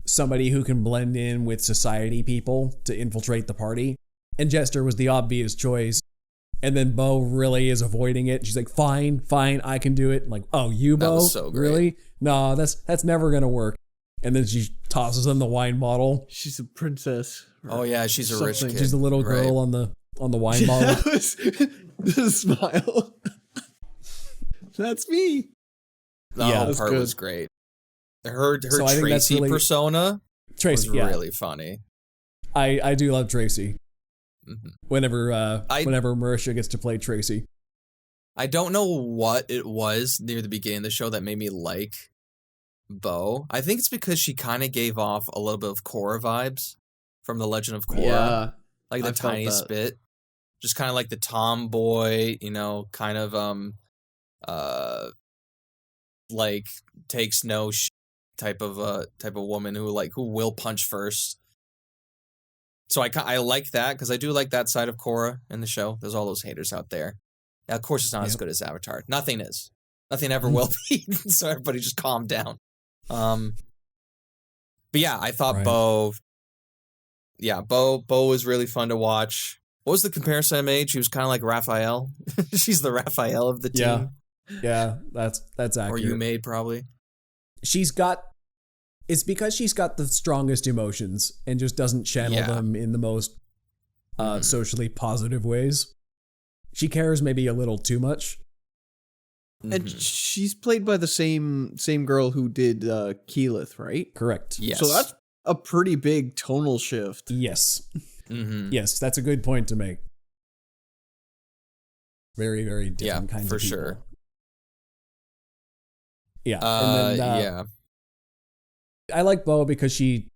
somebody who can blend in with society people to infiltrate the party. And Jester was the obvious choice. And then Beau really is avoiding it. She's like, fine, I can do it. I'm like, oh, you, Beau? That was so great. Really? No, that's never going to work. And then she tosses him the wine bottle. She's a princess. Oh yeah, she's a rich kid. She's the little girl on the wine bottle. The smile. That's me. The whole part was great. Her Tracy persona was really funny. I do love Tracy. Mm-hmm. Whenever Marisha gets to play Tracy. I don't know what it was near the beginning of the show that made me like Beau. I think it's because she kind of gave off a little bit of Korra vibes from The Legend of Korra. Yeah, like the tiniest bit. Just kind of like the tomboy, kind of like takes no shit type of woman who will punch first. So I like that because I do like that side of Korra in the show. There's all those haters out there. Now, of course, it's not as good as Avatar. Nothing is. Nothing ever will be. So everybody just calm down. But yeah, I thought Beau was really fun to watch. What was the comparison I made? She was kind of like Raphael. She's the Raphael of the team. Yeah, that's accurate. Or you made probably. It's because she's got the strongest emotions and just doesn't channel them in the most socially positive ways. She cares maybe a little too much. And she's played by the same girl who did Keyleth, right? Correct. Yes. So that's a pretty big tonal shift. Yes. Yes, that's a good point to make. Very, very different kinds of people. For sure. Yeah. And then, I like Beau because she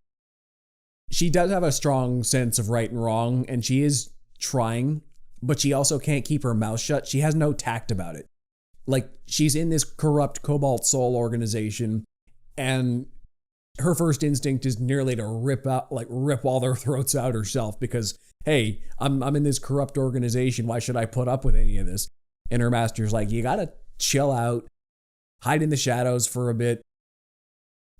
does have a strong sense of right and wrong, and she is trying, but she also can't keep her mouth shut. She has no tact about it. Like, she's in this corrupt Cobalt Soul organization, And her first instinct is nearly to rip all their throats out herself because, hey, I'm in this corrupt organization. Why should I put up with any of this? And her master's like, you gotta chill out, hide in the shadows for a bit.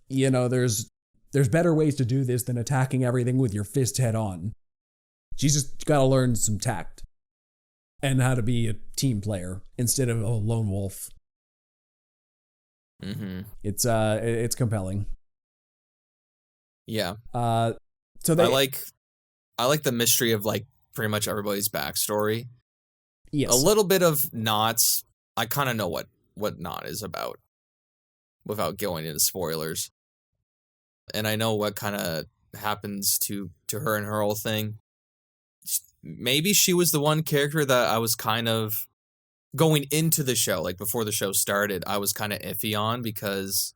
You know, there's better ways to do this than attacking everything with your fist head on. She's just gotta learn some tact and how to be a team player instead of a lone wolf. Mm-hmm. It's compelling. Yeah. So I like the mystery of like pretty much everybody's backstory. Yes. A little bit of Nott's. I kind of know what Nott is about without going into spoilers. And I know what kind of happens to her and her whole thing. Maybe she was the one character that I was kind of going into the show, like before the show started, I was kind of iffy on because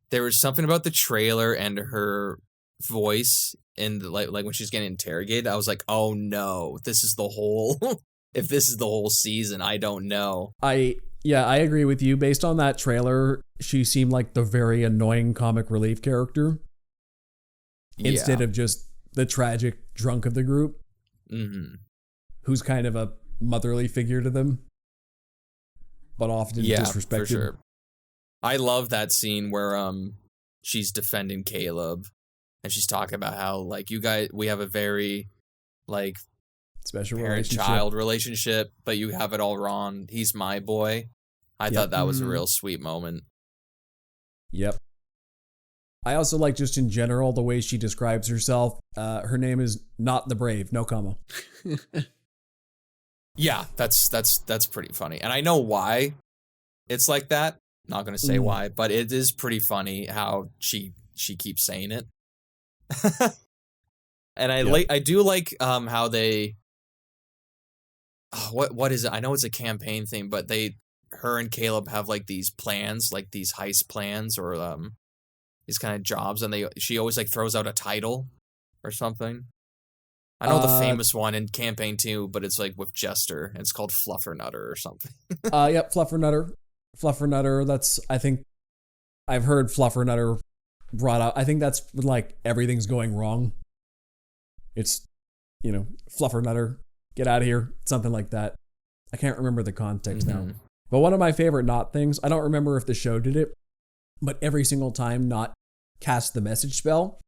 there was something about the trailer and her voice in the, like when she's getting interrogated. I was like, oh no, this is the whole. If this is the whole season, I don't know. I agree with you. Based on that trailer, she seemed like the very annoying comic relief character instead of just the tragic drunk of the group, who's kind of a motherly figure to them, but often disrespected. For sure. I love that scene where she's defending Caleb, and she's talking about how like you guys, we have a very like special parent-child relationship, but you have it all wrong. He's my boy. I thought that was a real sweet moment. Yep. I also like just in general the way she describes herself. Her name is Not the Brave, no comma. Yeah, that's pretty funny. And I know why it's like that. Not going to say why, but it is pretty funny how she keeps saying it. And I do like how they what is it? I know it's a campaign thing, but her and Caleb have like these plans, like these heist plans or these kind of jobs, and she always like throws out a title or something. I know the famous one in campaign 2, but it's like with Jester, and it's called Fluffernutter or something. Yep, Fluffernutter. That's, I think I've heard Fluffernutter brought out. I think that's like everything's going wrong. It's, Fluffernutter, get out of here, something like that. I can't remember the context now. But one of my favorite Nott things, I don't remember if the show did it, but every single time Nott casts the message spell,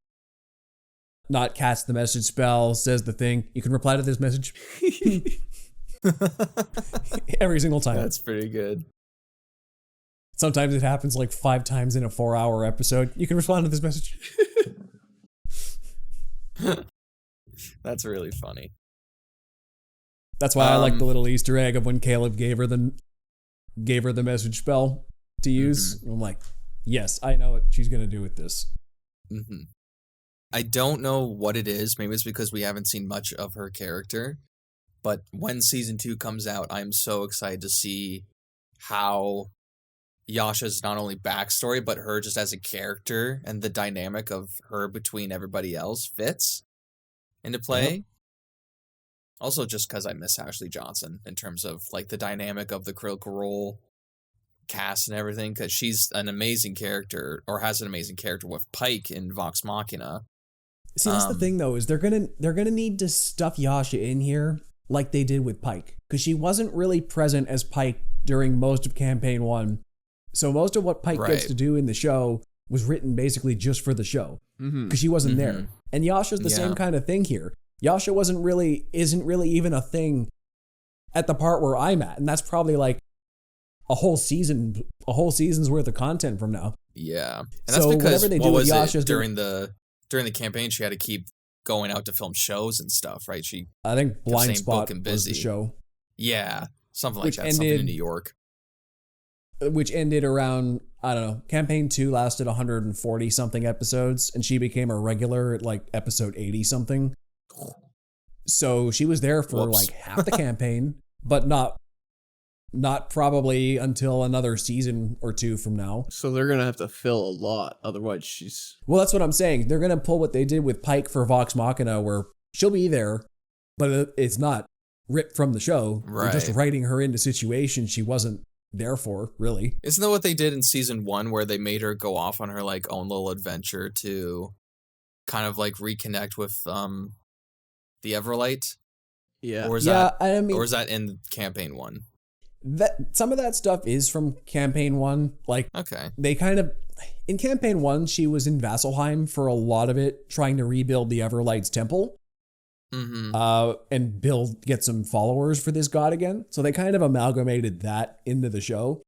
says the thing, you can reply to this message. Every single time. That's pretty good. Sometimes it happens like 5 times in a 4-hour episode. You can respond to this message. That's really funny. That's why I like the little Easter egg of when Caleb gave her the message spell to use. I'm like, yes, I know what she's going to do with this. I don't know what it is. Maybe it's because we haven't seen much of her character. But when season 2 comes out, I'm so excited to see how Yasha's not only backstory, but her just as a character and the dynamic of her between everybody else fits into play. Yep. Also, just because I miss Ashley Johnson in terms of like the dynamic of the Critical Role cast and everything, because she's an amazing character, or has an amazing character with Pike in Vox Machina. See, that's the thing though, is they're gonna need to stuff Yasha in here like they did with Pike, because she wasn't really present as Pike during most of campaign 1. So most of what Pike gets to do in the show was written basically just for the show, because she wasn't there. And Yasha's the same kind of thing here. Yasha isn't really even a thing at the part where I'm at, and that's probably like a whole season's worth of content from now. Yeah, and that's because whatever they do with Yasha during the campaign, she had to keep going out to film shows and stuff, right? I think Blind Spot was the show. Yeah, something like that. Something in New York, which ended around, I don't know. Campaign 2 lasted 140 something episodes, and she became a regular at like episode 80 something. So she was there for like half the campaign, but not probably until another season or 2 from now. So they're going to have to fill a lot. Otherwise she's... Well, that's what I'm saying. They're going to pull what they did with Pike for Vox Machina, where she'll be there, but it's not ripped from the show. Right. They're just writing her into situations she wasn't there for, really. Isn't that what they did in season 1, where they made her go off on her like own little adventure to kind of like reconnect with the Everlight? Yeah. Or is that in campaign 1? That some of that stuff is from campaign 1. Like, okay, they kind of in campaign 1, she was in Vasselheim for a lot of it, trying to rebuild the Everlight's temple. And get some followers for this god again. So they kind of amalgamated that into the show,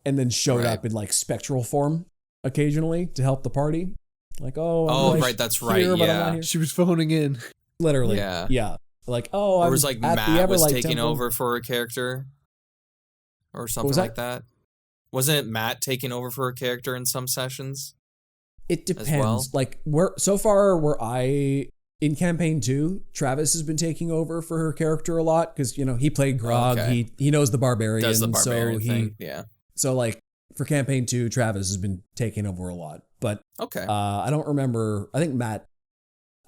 and then showed up in like spectral form occasionally to help the party. Like, right, that's right. Yeah, she was phoning in. Literally, yeah. Like, or was like Matt was taking over for her character, or something like that. Wasn't it Matt taking over for her character in some sessions? It depends. Like, in campaign 2, Travis has been taking over for her character a lot because, he played Grog. Okay. He knows the barbarian. Does the barbarian thing. Yeah. So like for campaign 2, Travis has been taking over a lot. But I don't remember. I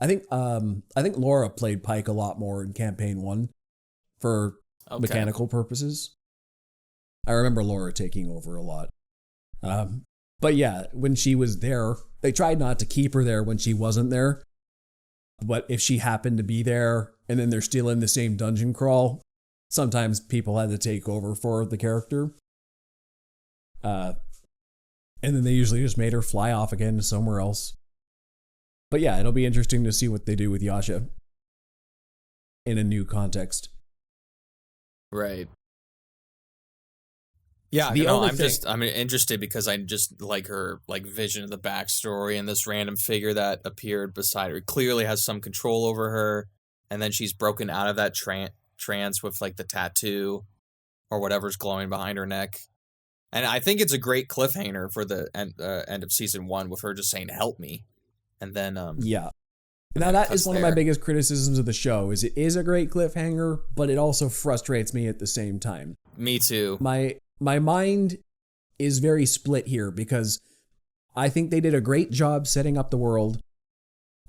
think Laura played Pike a lot more in campaign 1 for mechanical purposes. I remember Laura taking over a lot. But yeah, when she was there, they tried not to keep her there when she wasn't there. But if she happened to be there and then they're still in the same dungeon crawl, sometimes people had to take over for the character. And then they usually just made her fly off again to somewhere else. But yeah, it'll be interesting to see what they do with Yasha in a new context. Right. Yeah, I'm interested because I just like her like vision of the backstory, and this random figure that appeared beside her clearly has some control over her, and then she's broken out of that trance with like the tattoo or whatever's glowing behind her neck. And I think it's a great cliffhanger for the end of season 1 with her just saying "help me," and then Now that is one of my biggest criticisms of the show. Is it is a great cliffhanger, but it also frustrates me at the same time. Me too. My mind is very split here because I think they did a great job setting up the world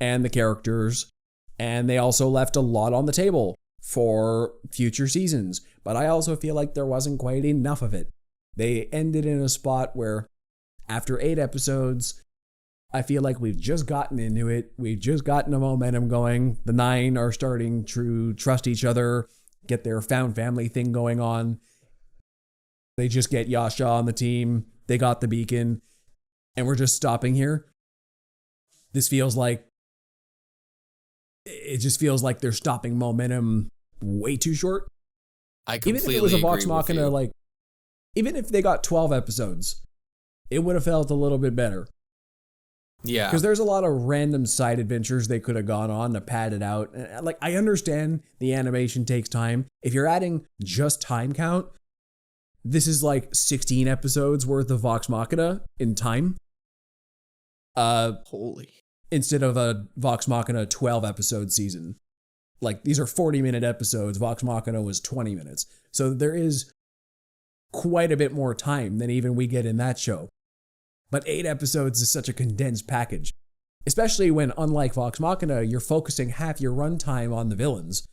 and the characters, and they also left a lot on the table for future seasons. But I also feel like there wasn't quite enough of it. They ended in a spot where after 8 episodes, I feel like we've just gotten into it. We've just gotten the momentum going. The 9 are starting to trust each other, get their found family thing going on. They just get Yasha on the team. They got the beacon. And we're just stopping here. This feels like... It just feels like they're stopping momentum way too short. I completely agree with you. Even if it was a Vox Machina, like... Even if they got 12 episodes, it would have felt a little bit better. Yeah. Because there's a lot of random side adventures they could have gone on to pad it out. Like, I understand the animation takes time. If you're adding just time count... This is like 16 episodes worth of Vox Machina in time. Holy. Instead of a Vox Machina 12 episode season. Like, these are 40-minute episodes. Vox Machina was 20 minutes. So there is quite a bit more time than even we get in that show. But 8 episodes is such a condensed package. Especially when, unlike Vox Machina, you're focusing half your runtime on the villains.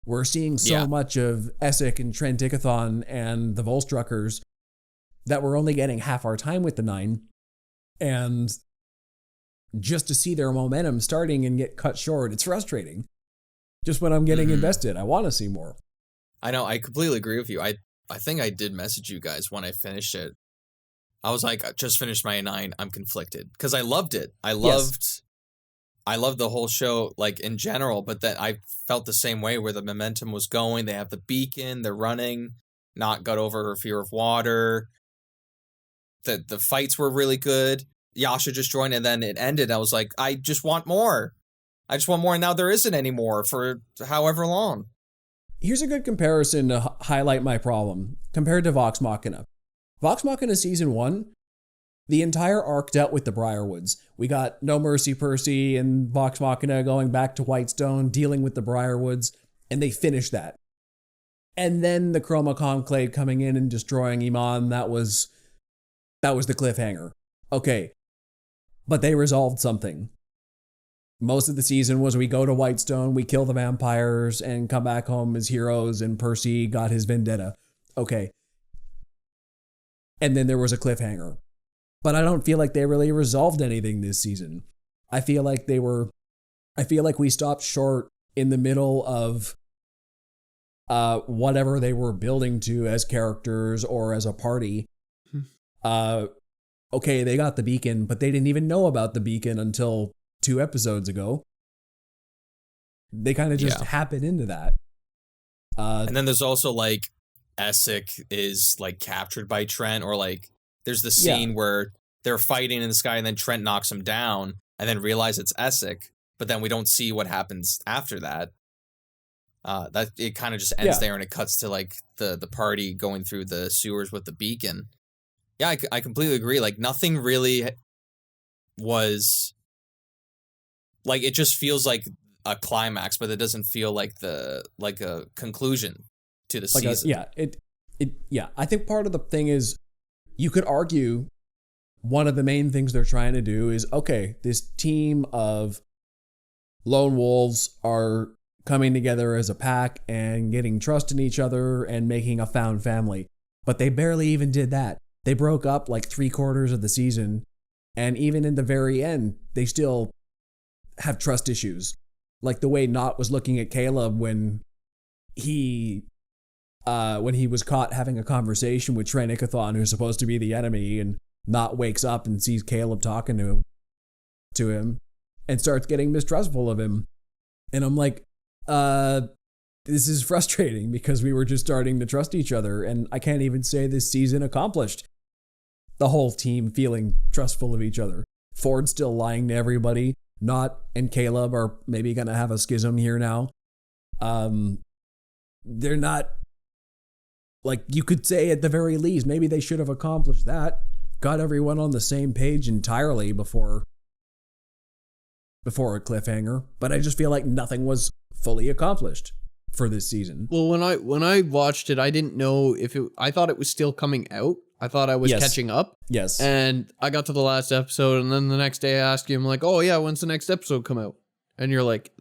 We're seeing so much of Essek and Trent Ickathon and the Volstruckers that we're only getting half our time with the 9. And just to see their momentum starting and get cut short, it's frustrating. Just when I'm getting invested, I want to see more. I know, I completely agree with you. I think I did message you guys when I finished it. I was like, I just finished my 9, I'm conflicted. Because I loved it. I loved the whole show, like, in general, but then I felt the same way where the momentum was going. They have the beacon, they're running, not got over her fear of water. The fights were really good. Yasha just joined, and then it ended. I was like, I just want more. And now there isn't any more for however long. Here's a good comparison to highlight my problem, compared to Vox Machina. Vox Machina Season 1, the entire arc dealt with the Briarwoods. We got No Mercy Percy and Vox Machina going back to Whitestone, dealing with the Briarwoods, and they finished that. And then the Chroma Conclave coming in and destroying Iman, that was the cliffhanger. Okay, but they resolved something. Most of the season was we go to Whitestone, we kill the vampires, and come back home as heroes, and Percy got his vendetta. Okay, and then there was a cliffhanger. But I don't feel like they really resolved anything this season. I feel like we stopped short in the middle of whatever they were building to as characters or as a party. Okay, they got the beacon, but they didn't even know about the beacon until 2 episodes ago. They kind of just happen into that. And then there's also like Essek is like captured by Trent, or like there's the scene where they're fighting in the sky and then Trent knocks him down and then realize it's Essek, but then we don't see what happens after that. That it kind of just ends there, and it cuts to like the party going through the sewers with the beacon. Yeah, I completely agree. Like nothing really was like, it just feels like a climax, but it doesn't feel like a conclusion to the season. I think part of the thing is, you could argue one of the main things they're trying to do is, okay, this team of lone wolves are coming together as a pack and getting trust in each other and making a found family. But they barely even did that. They broke up like 3/4 of the season, and even in the very end, they still have trust issues. Like the way Nott was looking at Caleb when he was caught having a conversation with Trey Nickathon, who's supposed to be the enemy, and Nott wakes up and sees Caleb talking to him and starts getting mistrustful of him. And I'm like, this is frustrating because we were just starting to trust each other, and I can't even say this season accomplished the whole team feeling trustful of each other. Fjord's still lying to everybody. Nott and Caleb are maybe going to have a schism here now. They're not, like, you could say at the very least, maybe they should have accomplished that. Got everyone on the same page entirely before a cliffhanger. But I just feel like nothing was fully accomplished for this season. Well, when I watched it, I didn't know I thought it was still coming out. I thought I was catching up. Yes. And I got to the last episode, and then the next day I asked you, I'm like, oh yeah, when's the next episode come out? And you're like,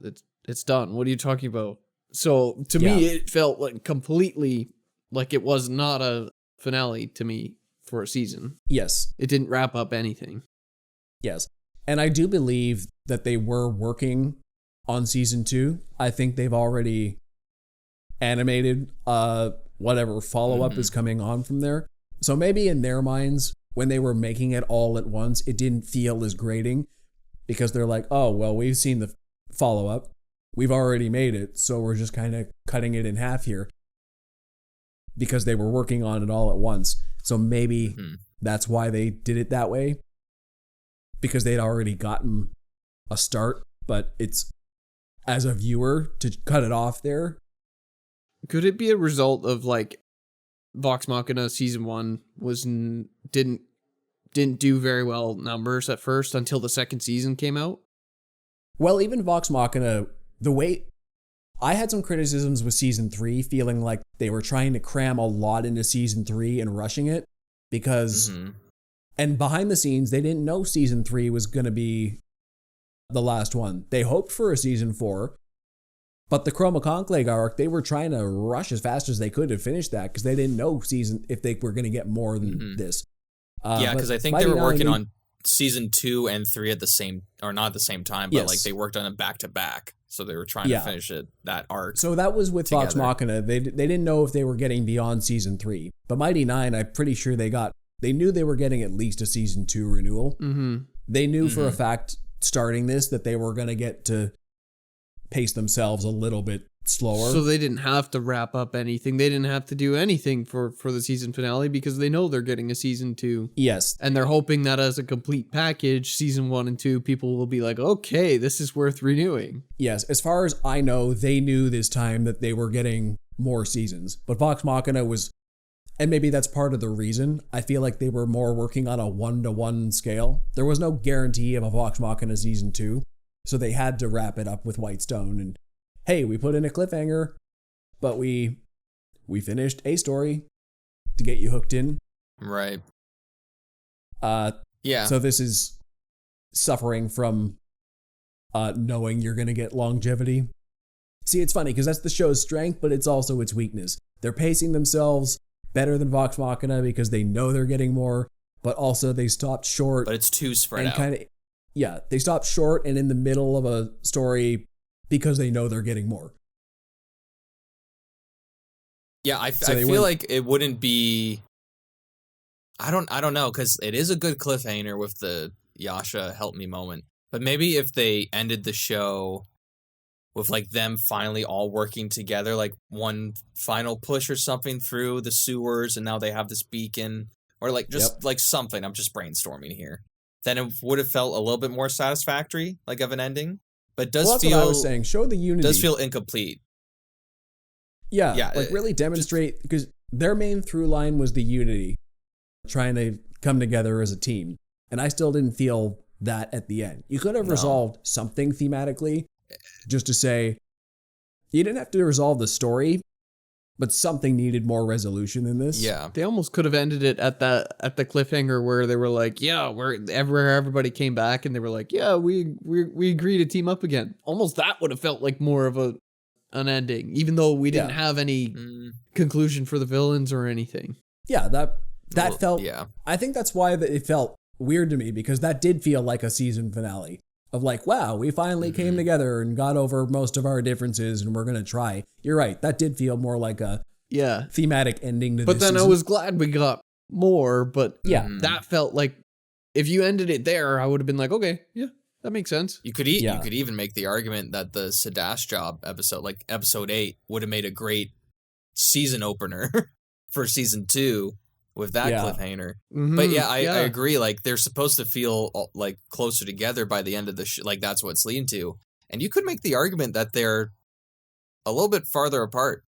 it's done. What are you talking about? So to me, it felt like completely like it was not a finale to me for a season. Yes. It didn't wrap up anything. Yes. And I do believe that they were working on season 2. I think they've already animated whatever follow-up is coming on from there. So maybe in their minds, when they were making it all at once, it didn't feel as grating because they're like, oh, well, we've seen the follow-up. We've already made it, so we're just kind of cutting it in half here because they were working on it all at once. So maybe that's why they did it that way, because they'd already gotten a start, but it's, as a viewer, to cut it off there. Could it be a result of like Vox Machina season 1 didn't do very well numbers at first until the second season came out? Well, even Vox Machina, the way I had some criticisms with season 3, feeling like they were trying to cram a lot into season 3 and rushing it because, and behind the scenes, they didn't know season 3 was going to be the last one. They hoped for a season 4, but the Chroma Conclave arc, they were trying to rush as fast as they could to finish that because they didn't know if they were going to get more than this. Because I think they were working on season 2 and 3 at the same, or not at the same time, but like they worked on it back to back. So they were trying to finish that arc. So that was with together. Vox Machina. They didn't know if they were getting beyond season 3. But Mighty Nein, I'm pretty sure they knew they were getting at least a season 2 renewal. They knew for a fact starting this that they were going to get to pace themselves a little bit slower. So they didn't have to wrap up anything. They didn't have to do anything for the season finale because they know they're getting a season 2. Yes. And they're hoping that as a complete package, season 1 and 2, people will be like, okay, this is worth renewing. Yes. As far as I know, they knew this time that they were getting more seasons. But Vox Machina was, and maybe that's part of the reason, I feel like they were more working on a 1-to-1 scale. There was no guarantee of a Vox Machina season 2. So they had to wrap it up with Whitestone and, hey, we put in a cliffhanger, but we finished a story to get you hooked in. Right. So this is suffering from knowing you're going to get longevity. See, it's funny because that's the show's strength, but it's also its weakness. They're pacing themselves better than Vox Machina because they know they're getting more, but also they stopped short. But it's too spread out. Yeah, they stopped short and in the middle of a story because they know they're getting more. Yeah, I feel like it wouldn't be. I don't know, because it is a good cliffhanger with the Yasha help me moment. But maybe if they ended the show with like them finally all working together, like one final push or something through the sewers, and now they have this beacon, or like just like something. I'm just brainstorming here. Then it would have felt a little bit more satisfactory, like of an ending. But it does that's feel. What I was saying. Show the unity. Does feel incomplete. Yeah, like really demonstrate, because their main through line was the unity, trying to come together as a team. And I still didn't feel that at the end. You could have resolved something thematically, just to say, you didn't have to resolve the story, but something needed more resolution than this. Yeah. They almost could have ended it at the cliffhanger where they were like, yeah, where everybody came back and they were like, yeah, we agree to team up again. Almost that would have felt like more of an ending, even though we didn't have any conclusion for the villains or anything. Yeah, that felt. Yeah, I think that's why it felt weird to me, because that did feel like a season finale of like, wow, we finally came together and got over most of our differences, and we're gonna try. You're right. That did feel more like a thematic ending to. But then season. I was glad we got more. But that felt like if you ended it there, I would have been like, okay, yeah. That makes sense. You could even make the argument that the Sadash Job episode, like episode 8, would have made a great season opener for season 2 with that cliffhanger. Mm-hmm. But I agree. Like they're supposed to feel like closer together by the end of the show. Like that's what it's leading to. And you could make the argument that they're a little bit farther apart,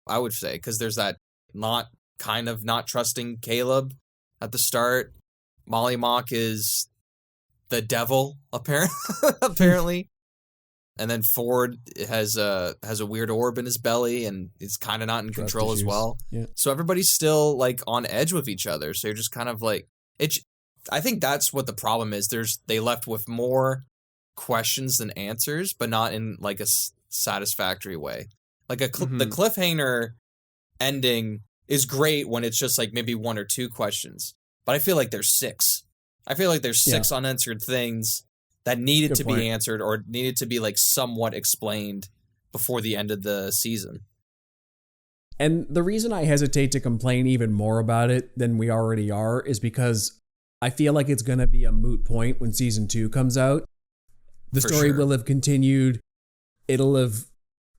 I would say, because there's that not trusting Caleb at the start. Molly Mock is the devil, apparently. And then Fjord has a weird orb in his belly and is kind of not in control as well. Yeah. So everybody's still like on edge with each other. So you're just kind of like I think that's what the problem is. They left with more questions than answers, but not in like a satisfactory way. Like the cliffhanger ending is great when it's just like maybe 1 or 2 questions, but I feel like there's 6. I feel like there's 6 unanswered things that needed to be answered or needed to be like somewhat explained before the end of the season. And the reason I hesitate to complain even more about it than we already are is because I feel like it's going to be a moot point when season 2 comes out. The story will have continued. It'll have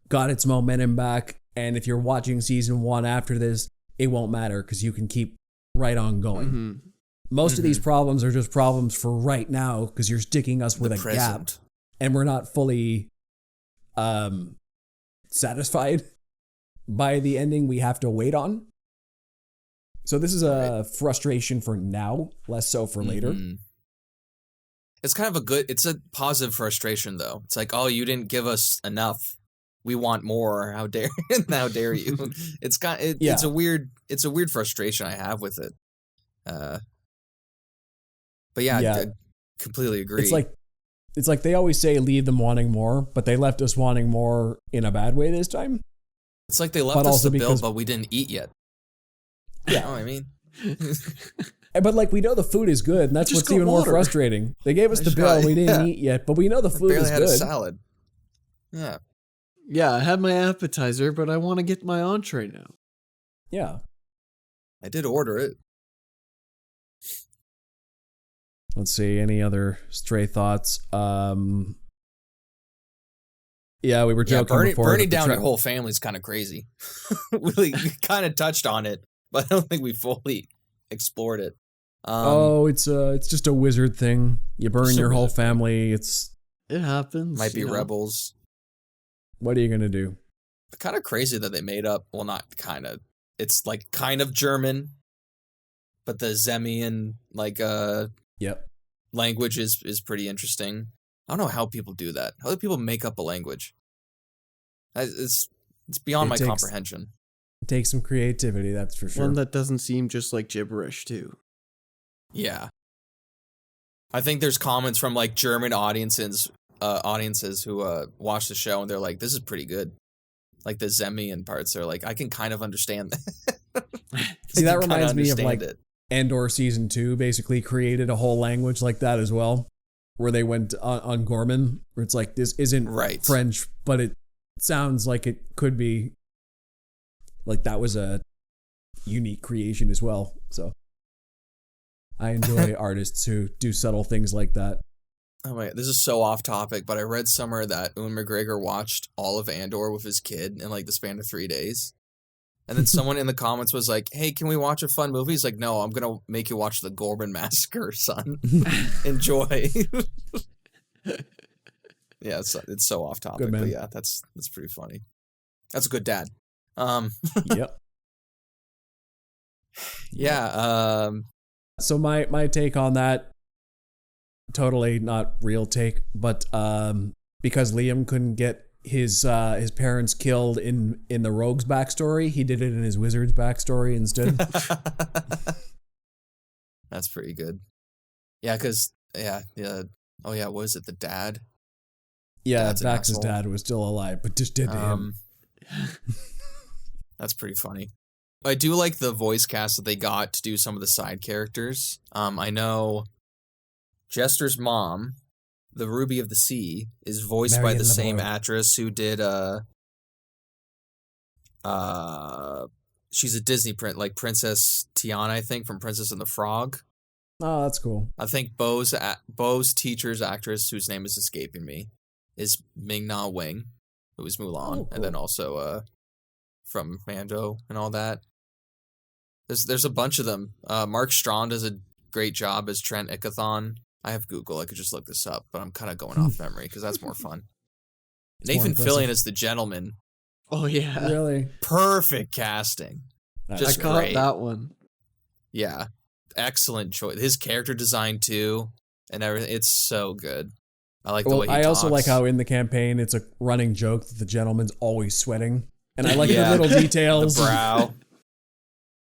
got its momentum back. And if you're watching season 1 after this, it won't matter because you can keep right on going. Mm-hmm. Most of these problems are just problems for right now because you're sticking us with a gap and we're not fully satisfied by the ending we have to wait on. So this is a frustration for now, less so for later. It's kind of it's a positive frustration though. It's like, oh, you didn't give us enough. We want more. How dare you? It's a weird frustration I have with it. But I completely agree. It's like they always say leave them wanting more, but they left us wanting more in a bad way this time. It's like they left us the bill, but we didn't eat yet. Yeah. You know what I mean? But like we know the food is good, and that's what's even more frustrating. They gave us the bill, we didn't eat yet, but we know the food is good. I barely had a salad. Yeah. Yeah, I had my appetizer, but I want to get my entree now. Yeah. I did order it. Let's see, any other stray thoughts? We were joking before. Burning down your whole family's kind of crazy. We kind of touched on it, but I don't think we fully explored it. It's just a wizard thing. You burn your whole family. It happens. Might be rebels. What are you gonna do? Kind of crazy that they made up. Well, not kind of. It's like kind of German, but the Zemian language is pretty interesting. I don't know how people do that. How do people make up a language? It's beyond my comprehension. It takes some creativity, that's for sure. One that doesn't seem just like gibberish too. Yeah. I think there's comments from like German audiences who watch the show and they're like, this is pretty good. Like the Zemian parts are like, I can kind of understand that. See, that reminds me of like Andor season 2 basically created a whole language like that as well, where they went on Gorman, where it's like, this isn't French, but it sounds like it could be. Like, that was a unique creation as well. So I enjoy artists who do subtle things like that. Oh my God, this is so off topic, but I read somewhere that Ewan McGregor watched all of Andor with his kid in like the span of 3 days. And then someone in the comments was like, hey, can we watch a fun movie? He's like, no, I'm going to make you watch the Gorman Massacre, son. Enjoy. Yeah, it's so off topic, but yeah, that's pretty funny. That's a good dad. Yep. Yeah. So my take on that, totally not real take, but because Liam couldn't get his parents killed in the Rogue's backstory, he did it in his Wizard's backstory instead. That's pretty good. Yeah, because oh yeah, what is it, the dad? Yeah, Dax's dad was still alive, but just dead to him. That's pretty funny. I do like the voice cast that they got to do some of the side characters. I know Jester's mom, the Ruby of the Sea, is voiced by the same actress who did she's a Disney like Princess Tiana, I think, from Princess and the Frog. Oh, that's cool. I think Beau's teacher's actress, whose name is escaping me, is Ming-Na Wen, who was Mulan, cool. And then also from Mando and all that. There's a bunch of them. Mark Strong does a great job as Trent Ickathon. I have Google. I could just look this up, but I'm kind of going off memory because that's more fun. Nathan Fillion is the gentleman. Oh, yeah. Really? Perfect casting. Just I caught that one. Yeah. Excellent choice. His character design, too, and everything. It's so good. I like the way he talks. I also like how in the campaign it's a running joke that the gentleman's always sweating. And I like the little details. The brow.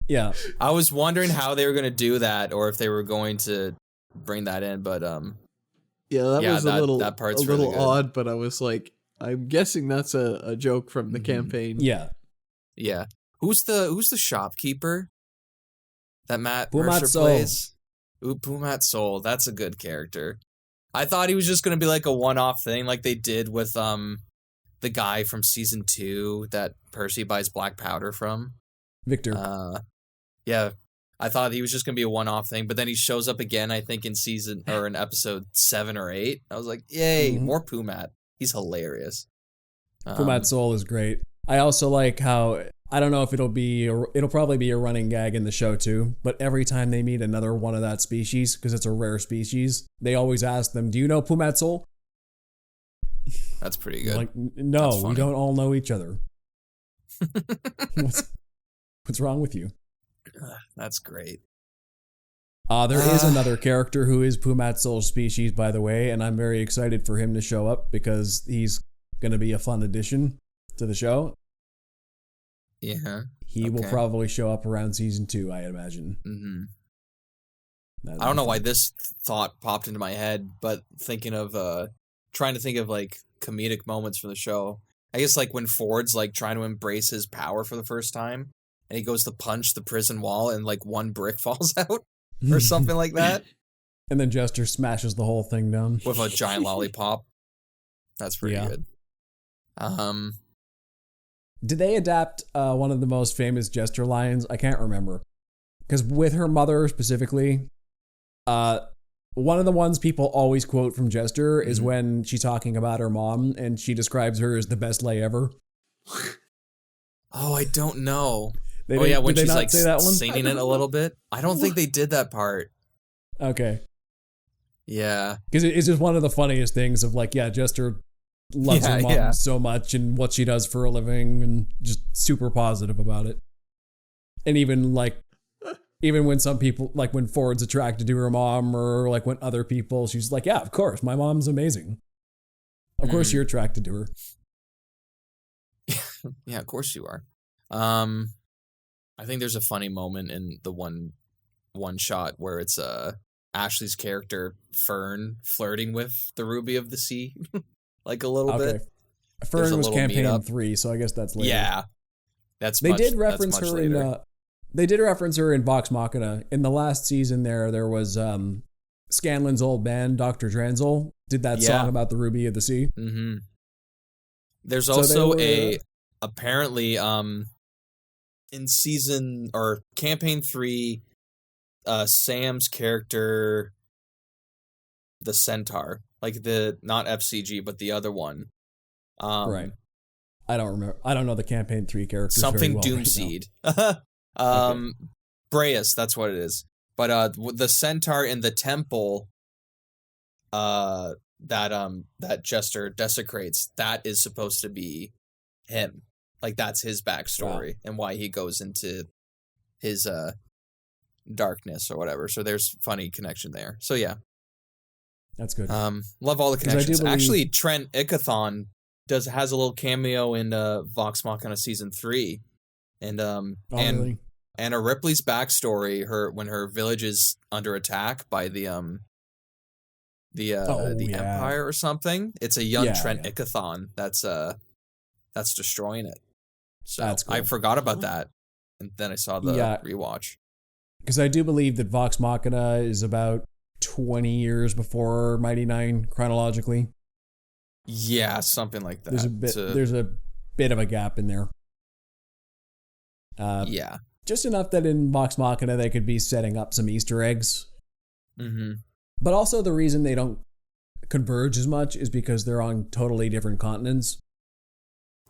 Yeah. I was wondering how they were going to do that or if they were going to bring that in, but was that part's a little odd, but I was like, I'm guessing that's a joke from the campaign. Yeah. Yeah. Who's the shopkeeper that Matt Mercer plays? Ooh, Pumat Sol. That's a good character. I thought he was just going to be like a one-off thing like they did with the guy from season 2 that Percy buys black powder from. Victor. Yeah. I thought he was just going to be a one-off thing, but then he shows up again, I think, in episode 7 or 8. I was like, yay, more Pumat. He's hilarious. Pumat Sol is great. I also like how, I don't know if it'll probably be a running gag in the show too, but every time they meet another one of that species, because it's a rare species, they always ask them, do you know Pumat Sol? That's pretty good. Like, no, we don't all know each other. What's wrong with you? That's great. There is another character who is Pumat Sol's species, by the way, and I'm very excited for him to show up because he's going to be a fun addition to the show. Yeah. He will probably show up around season 2, I imagine. Mm-hmm. I don't know why this thought popped into my head, but trying to think of like comedic moments from the show. I guess like when Ford's like trying to embrace his power for the first time and he goes to punch the prison wall and like one brick falls out or something like that. And then Jester smashes the whole thing down with a giant lollipop. That's pretty good. Did they adapt one of the most famous Jester lines? I can't remember. Because with her mother specifically, one of the ones people always quote from Jester is when she's talking about her mom and she describes her as the best lay ever. Oh, I don't know. When she's like singing it a little bit. I don't think they did that part. Okay. Yeah. Because it's just one of the funniest things of like, Jester loves her mom so much and what she does for a living and just super positive about it. And even when some people, like when Ford's attracted to her mom or like when other people, she's like, yeah, of course, my mom's amazing. Of course you're attracted to her. Yeah, of course you are. I think there's a funny moment in the one shot where it's Ashley's character, Fern, flirting with the Ruby of the Sea. Like a little bit. Fern was campaign 3, so I guess that's later. Yeah. They did reference her later. They did reference her in Vox Machina. In the last season there was Scanlan's old band, Dr. Dranzel, did that song about the Ruby of the Sea. Mm-hmm. There's also apparently in season or campaign 3, Sam's character, the Centaur, like the not FCG but the other one. Right. I don't remember. I don't know the campaign 3 characters. Something very well Doomseed. Okay. Breas, that's what it is. But the Centaur in the temple that Jester desecrates, that is supposed to be him. Like that's his backstory and why he goes into his darkness or whatever. So there's funny connection there. So yeah. That's good. Love all the connections. Actually, Trent Ickathon has a little cameo in Vox Machina season 3. And really? Anna Ripley's backstory, when her village is under attack by the Empire or something. It's a young Trent Ickathon that's destroying it. So that's cool. I forgot about that, and then I saw the rewatch. Because I do believe that Vox Machina is about 20 years before Mighty Nein chronologically. Yeah, something like that. There's a bit of a gap in there. Just enough that in Vox Machina they could be setting up some Easter eggs. Mm-hmm. But also the reason they don't converge as much is because they're on totally different continents.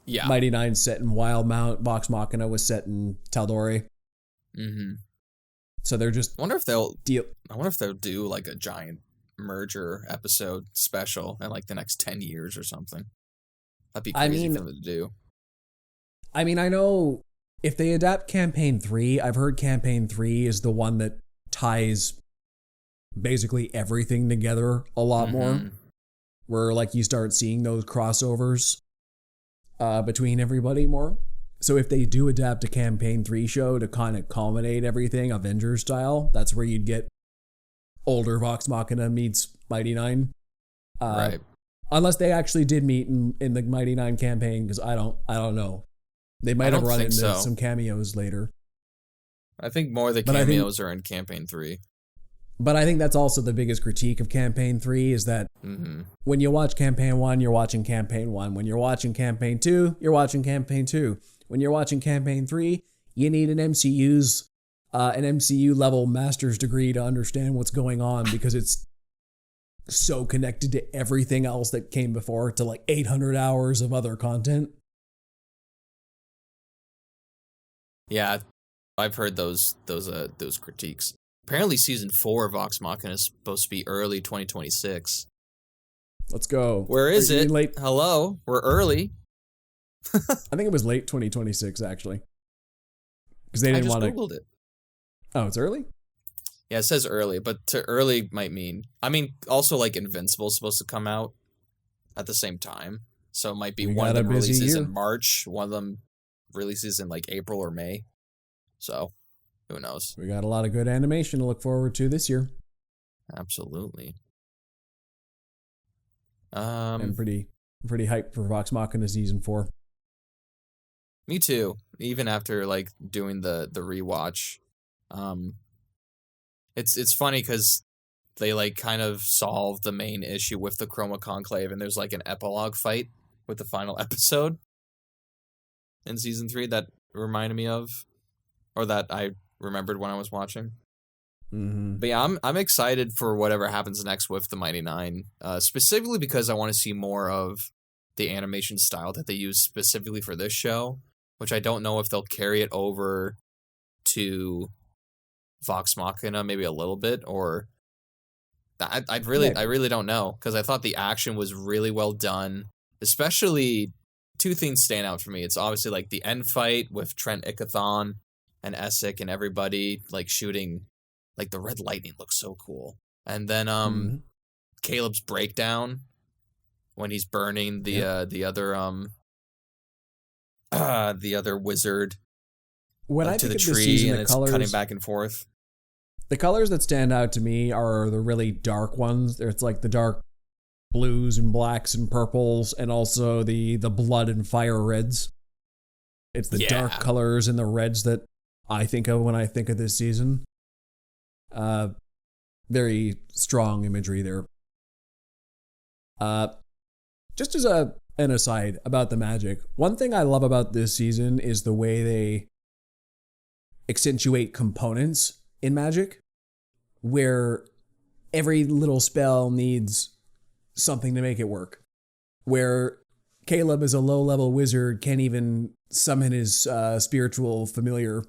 Yeah. Mighty Nein's set in Wildmount. Vox Machina was set in Tal'Dorei. Mm-hmm. So they're just... I wonder if they'll do like a giant merger episode special in like the next 10 years or something. That'd be crazy for them to do. I mean, I know if they adapt Campaign 3, I've heard Campaign 3 is the one that ties basically everything together a lot more. Where like you start seeing those crossovers between everybody more. So if they do adapt a Campaign 3 show to kind of culminate everything Avengers style, that's where you'd get older Vox Machina meets Mighty Nein. Right. Unless they actually did meet in the Mighty Nein campaign, because I don't know. They might have run into some cameos later. I think more of the cameos are in Campaign 3. But I think that's also the biggest critique of Campaign 3 is that when you watch Campaign 1, you're watching Campaign 1. When you're watching Campaign 2, you're watching Campaign 2. When you're watching Campaign 3, you need an MCU level master's degree to understand what's going on because it's so connected to everything else that came before, to like 800 hours of other content. Yeah, I've heard those critiques. Apparently, season 4 of Vox Machina is supposed to be early 2026. Let's go. Where is it? Hello, we're early. I think it was late 2026 actually, because they didn't want to. Googled it. Oh, it's early. Yeah, it says early, but to early might mean. I mean, also like Invincible is supposed to come out at the same time, so it might be one of them releases in March, one of them releases in like April or May. So, who knows? We got a lot of good animation to look forward to this year. Absolutely. I'm pretty hyped for Vox Machina season 4. Me too. Even after like doing the rewatch, it's funny because they like kind of solve the main issue with the Chroma Conclave, and there's like an epilogue fight with the final episode in season 3 that reminded me of, or that I remembered when I was watching. Mm-hmm. But yeah, I'm excited for whatever happens next with the Mighty Nein, specifically because I want to see more of the animation style that they use specifically for this show, which I don't know if they'll carry it over to Vox Machina maybe a little bit, or I really don't know, because I thought the action was really well done. Especially, two things stand out for me. It's obviously like the end fight with Trent Ickathon and Essek and everybody like shooting, like the red lightning looks so cool. And then Caleb's breakdown when he's burning the other wizard to the tree, and it's cutting back and forth. The colors that stand out to me are the really dark ones. It's like the dark blues and blacks and purples, and also the blood and fire reds. It's the dark colors and the reds that I think of when I think of this season. Very strong imagery there. Just as an aside about the magic, one thing I love about this season is the way they accentuate components in magic, where every little spell needs something to make it work. Where Caleb is a low-level wizard, can't even summon his spiritual familiar,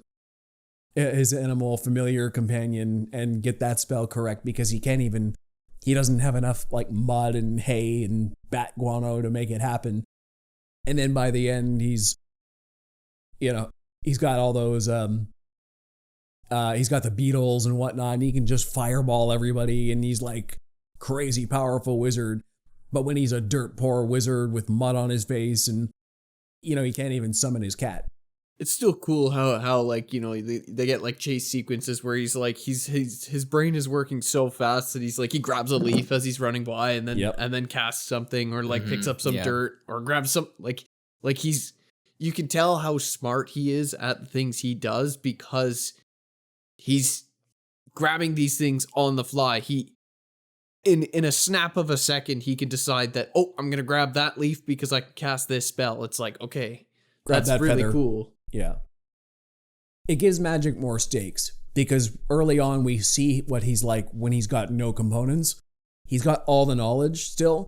his animal familiar companion, and get that spell correct because he doesn't have enough like mud and hay and bat guano to make it happen. And then by the end, he's got all those, he's got the beetles and whatnot, and he can just fireball everybody, and he's like crazy powerful wizard. But when he's a dirt poor wizard with mud on his face and, he can't even summon his cat. It's still cool how like, they get like chase sequences where he's like, his brain is working so fast that he's like, he grabs a leaf as he's running by and then casts something or like picks up some dirt or grabs some like you can tell how smart he is at the things he does because he's grabbing these things on the fly. In a snap of a second, he can decide that, I'm going to grab that leaf because I can cast this spell. It's like, okay, grab that's really cool. Yeah. It gives magic more stakes because early on we see what he's like when he's got no components. He's got all the knowledge still,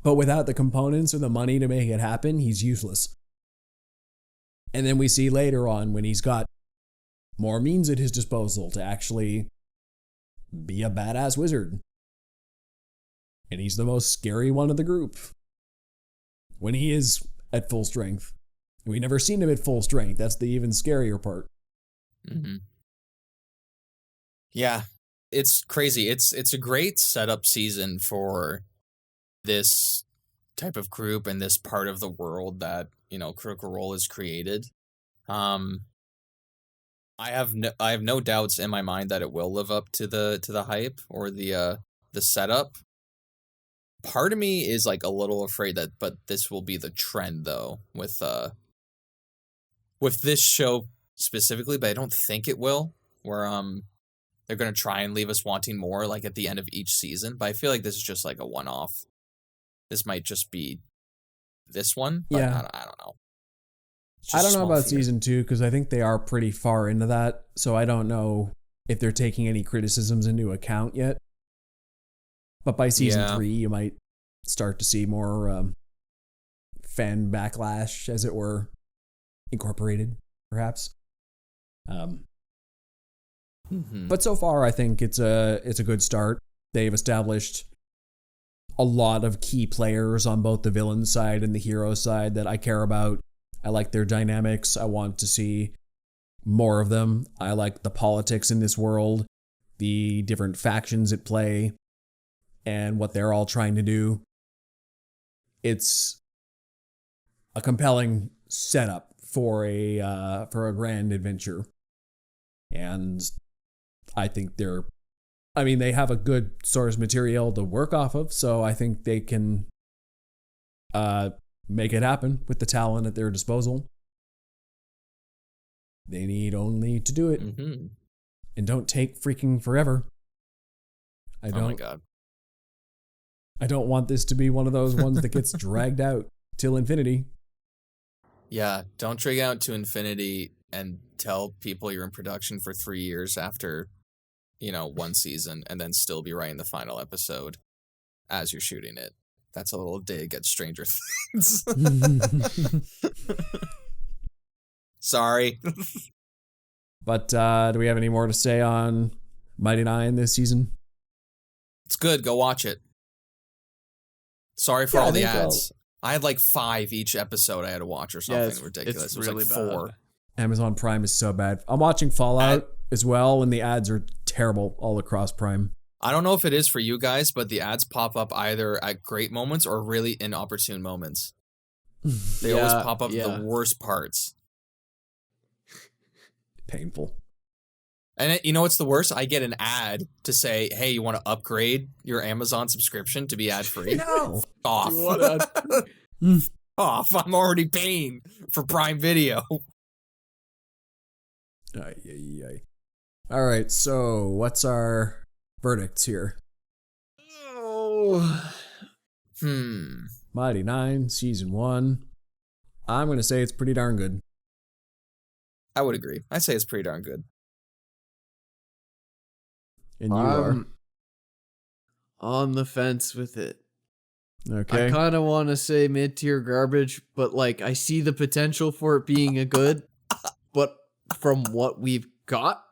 but without the components or the money to make it happen, he's useless. And then we see later on when he's got more means at his disposal to actually be a badass wizard. And he's the most scary one of the group when he is at full strength. We never seen him at full strength. That's the even scarier part. Mm-hmm. Yeah, it's crazy. It's a great setup season for this type of group and this part of the world that, Critical Role has created. I have no doubts in my mind that it will live up to the hype or the setup. Part of me is like a little afraid but this will be the trend though with this show specifically, but I don't think it will. Where they're gonna try and leave us wanting more, like at the end of each season. But I feel like this is just like a one-off. This might just be this one. But yeah, I don't know. I don't know about season 2 because I think they are pretty far into that. So I don't know if they're taking any criticisms into account yet. But by season 3, you might start to see more fan backlash, as it were, incorporated, perhaps. But so far, I think it's a good start. They've established a lot of key players on both the villain side and the hero side that I care about. I like their dynamics. I want to see more of them. I like the politics in this world, the different factions at play, and what they're all trying to do. It's a compelling setup for a grand adventure. And I think they have a good source material to work off of, so I think they can make it happen with the talent at their disposal. They need only to do it. Mm-hmm. And don't take freaking forever. Oh my God. I don't want this to be one of those ones that gets dragged out till infinity. Yeah, don't drag out to infinity and tell people you're in production for 3 years after, one season and then still be writing the final episode as you're shooting it. That's a little dig at Stranger Things. Sorry. But do we have any more to say on Mighty Nein this season? It's good. Go watch it. Sorry for all the ads. I had like 5 each episode I had to watch or something ridiculous. It was really like 4. Amazon Prime is so bad. I'm watching Fallout as well, and the ads are terrible all across Prime. I don't know if it is for you guys, but the ads pop up either at great moments or really inopportune moments. They always pop up the worst parts. Painful. And you know what's the worst? I get an ad to say, hey, you want to upgrade your Amazon subscription to be ad-free? No. Off. Off. I'm already paying for Prime Video. Ay, ay, ay. All right, so what's our verdicts here? Oh. Mighty Nein, season 1. I'm going to say it's pretty darn good. I would agree. I'd say it's pretty darn good. And you are? On the fence with it. Okay. I kind of want to say mid-tier garbage, but like I see the potential for it being a good, but from what we've got,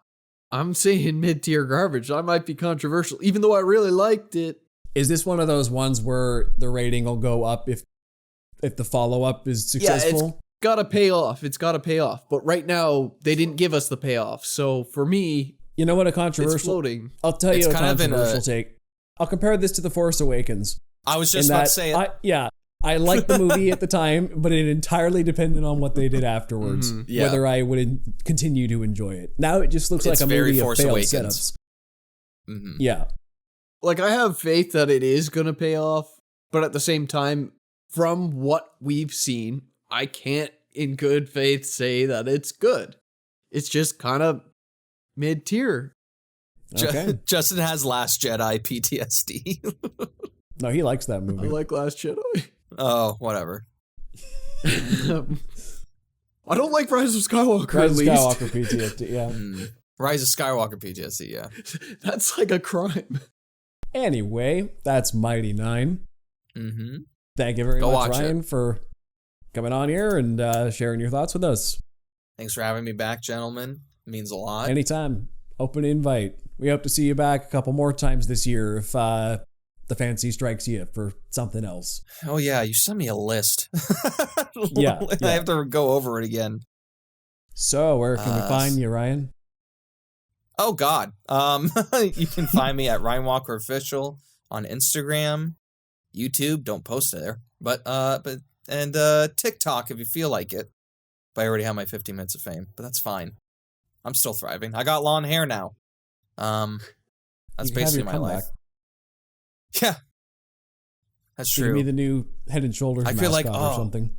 I'm saying mid-tier garbage. I might be controversial, even though I really liked it. Is this one of those ones where the rating will go up if the follow-up is successful? Yeah, it's gotta pay off. It's gotta pay off. But right now, they didn't give us the payoff. So for me, you know what a controversial... It's floating. I'll tell you a controversial take. I'll compare this to The Force Awakens. I was just about to say it. I liked the movie at the time, but it entirely depended on what they did afterwards, whether I would continue to enjoy it. Now it just looks like a movie of failed setups. Yeah. Like, I have faith that it is going to pay off, but at the same time, from what we've seen, I can't in good faith say that it's good. It's just kind of mid-tier. Okay. Justin has Last Jedi PTSD. No, he likes that movie. I like Last Jedi. Oh, whatever. I don't like Rise of Skywalker, Rise at least. Skywalker PTSD, yeah. Rise of Skywalker PTSD, yeah. That's like a crime. Anyway, that's Mighty Nein. Mm-hmm. Thank you very much, Ryan, for coming on here and sharing your thoughts with us. Thanks for having me back, gentlemen. It means a lot. Anytime. Open invite. We hope to see you back a couple more times this year if the fancy strikes you for something else. Oh, yeah. You sent me a list. Yeah. I have to go over it again. So, where can we find you, Ryan? Oh, God. You can find me at Ryan Walker Official on Instagram, YouTube. Don't post it there. But TikTok if you feel like it. But I already have my 15 minutes of fame. But that's fine. I'm still thriving. I got long hair now. That's basically my life. Yeah, that's true. Give me the new Head and Shoulders. I feel like or something.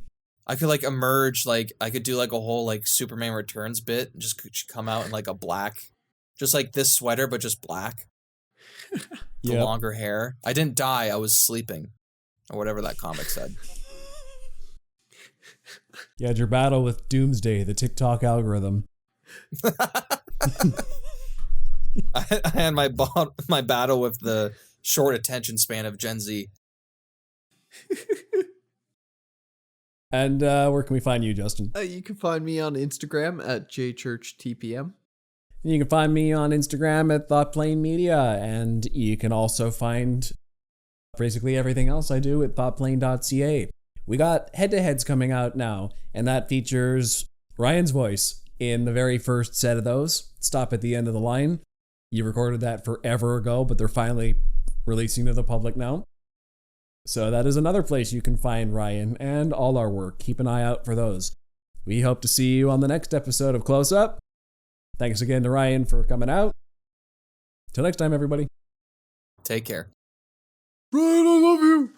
I could like emerge. Like I could do like a whole like Superman Returns bit. And just come out in like a black, just like this sweater, but just black. The longer hair. I didn't die. I was sleeping, or whatever that comic said. You had your battle with Doomsday, the TikTok algorithm. I had my battle with the short attention span of Gen Z. And where can we find you, Justin? You can find me on Instagram at jchurchtpm. You can find me on Instagram at ThoughtPlaneMedia, and you can also find basically everything else I do at thoughtplane.ca. We got head-to-heads coming out now, and that features Ryan's voice in the very first set of those. Stop at the end of the line. You recorded that forever ago, but they're finally releasing to the public now. So that is another place you can find Ryan and all our work. Keep an eye out for those. We hope to see you on the next episode of Close Up. Thanks again to Ryan for coming out. Till next time, everybody. Take care. Ryan, I love you.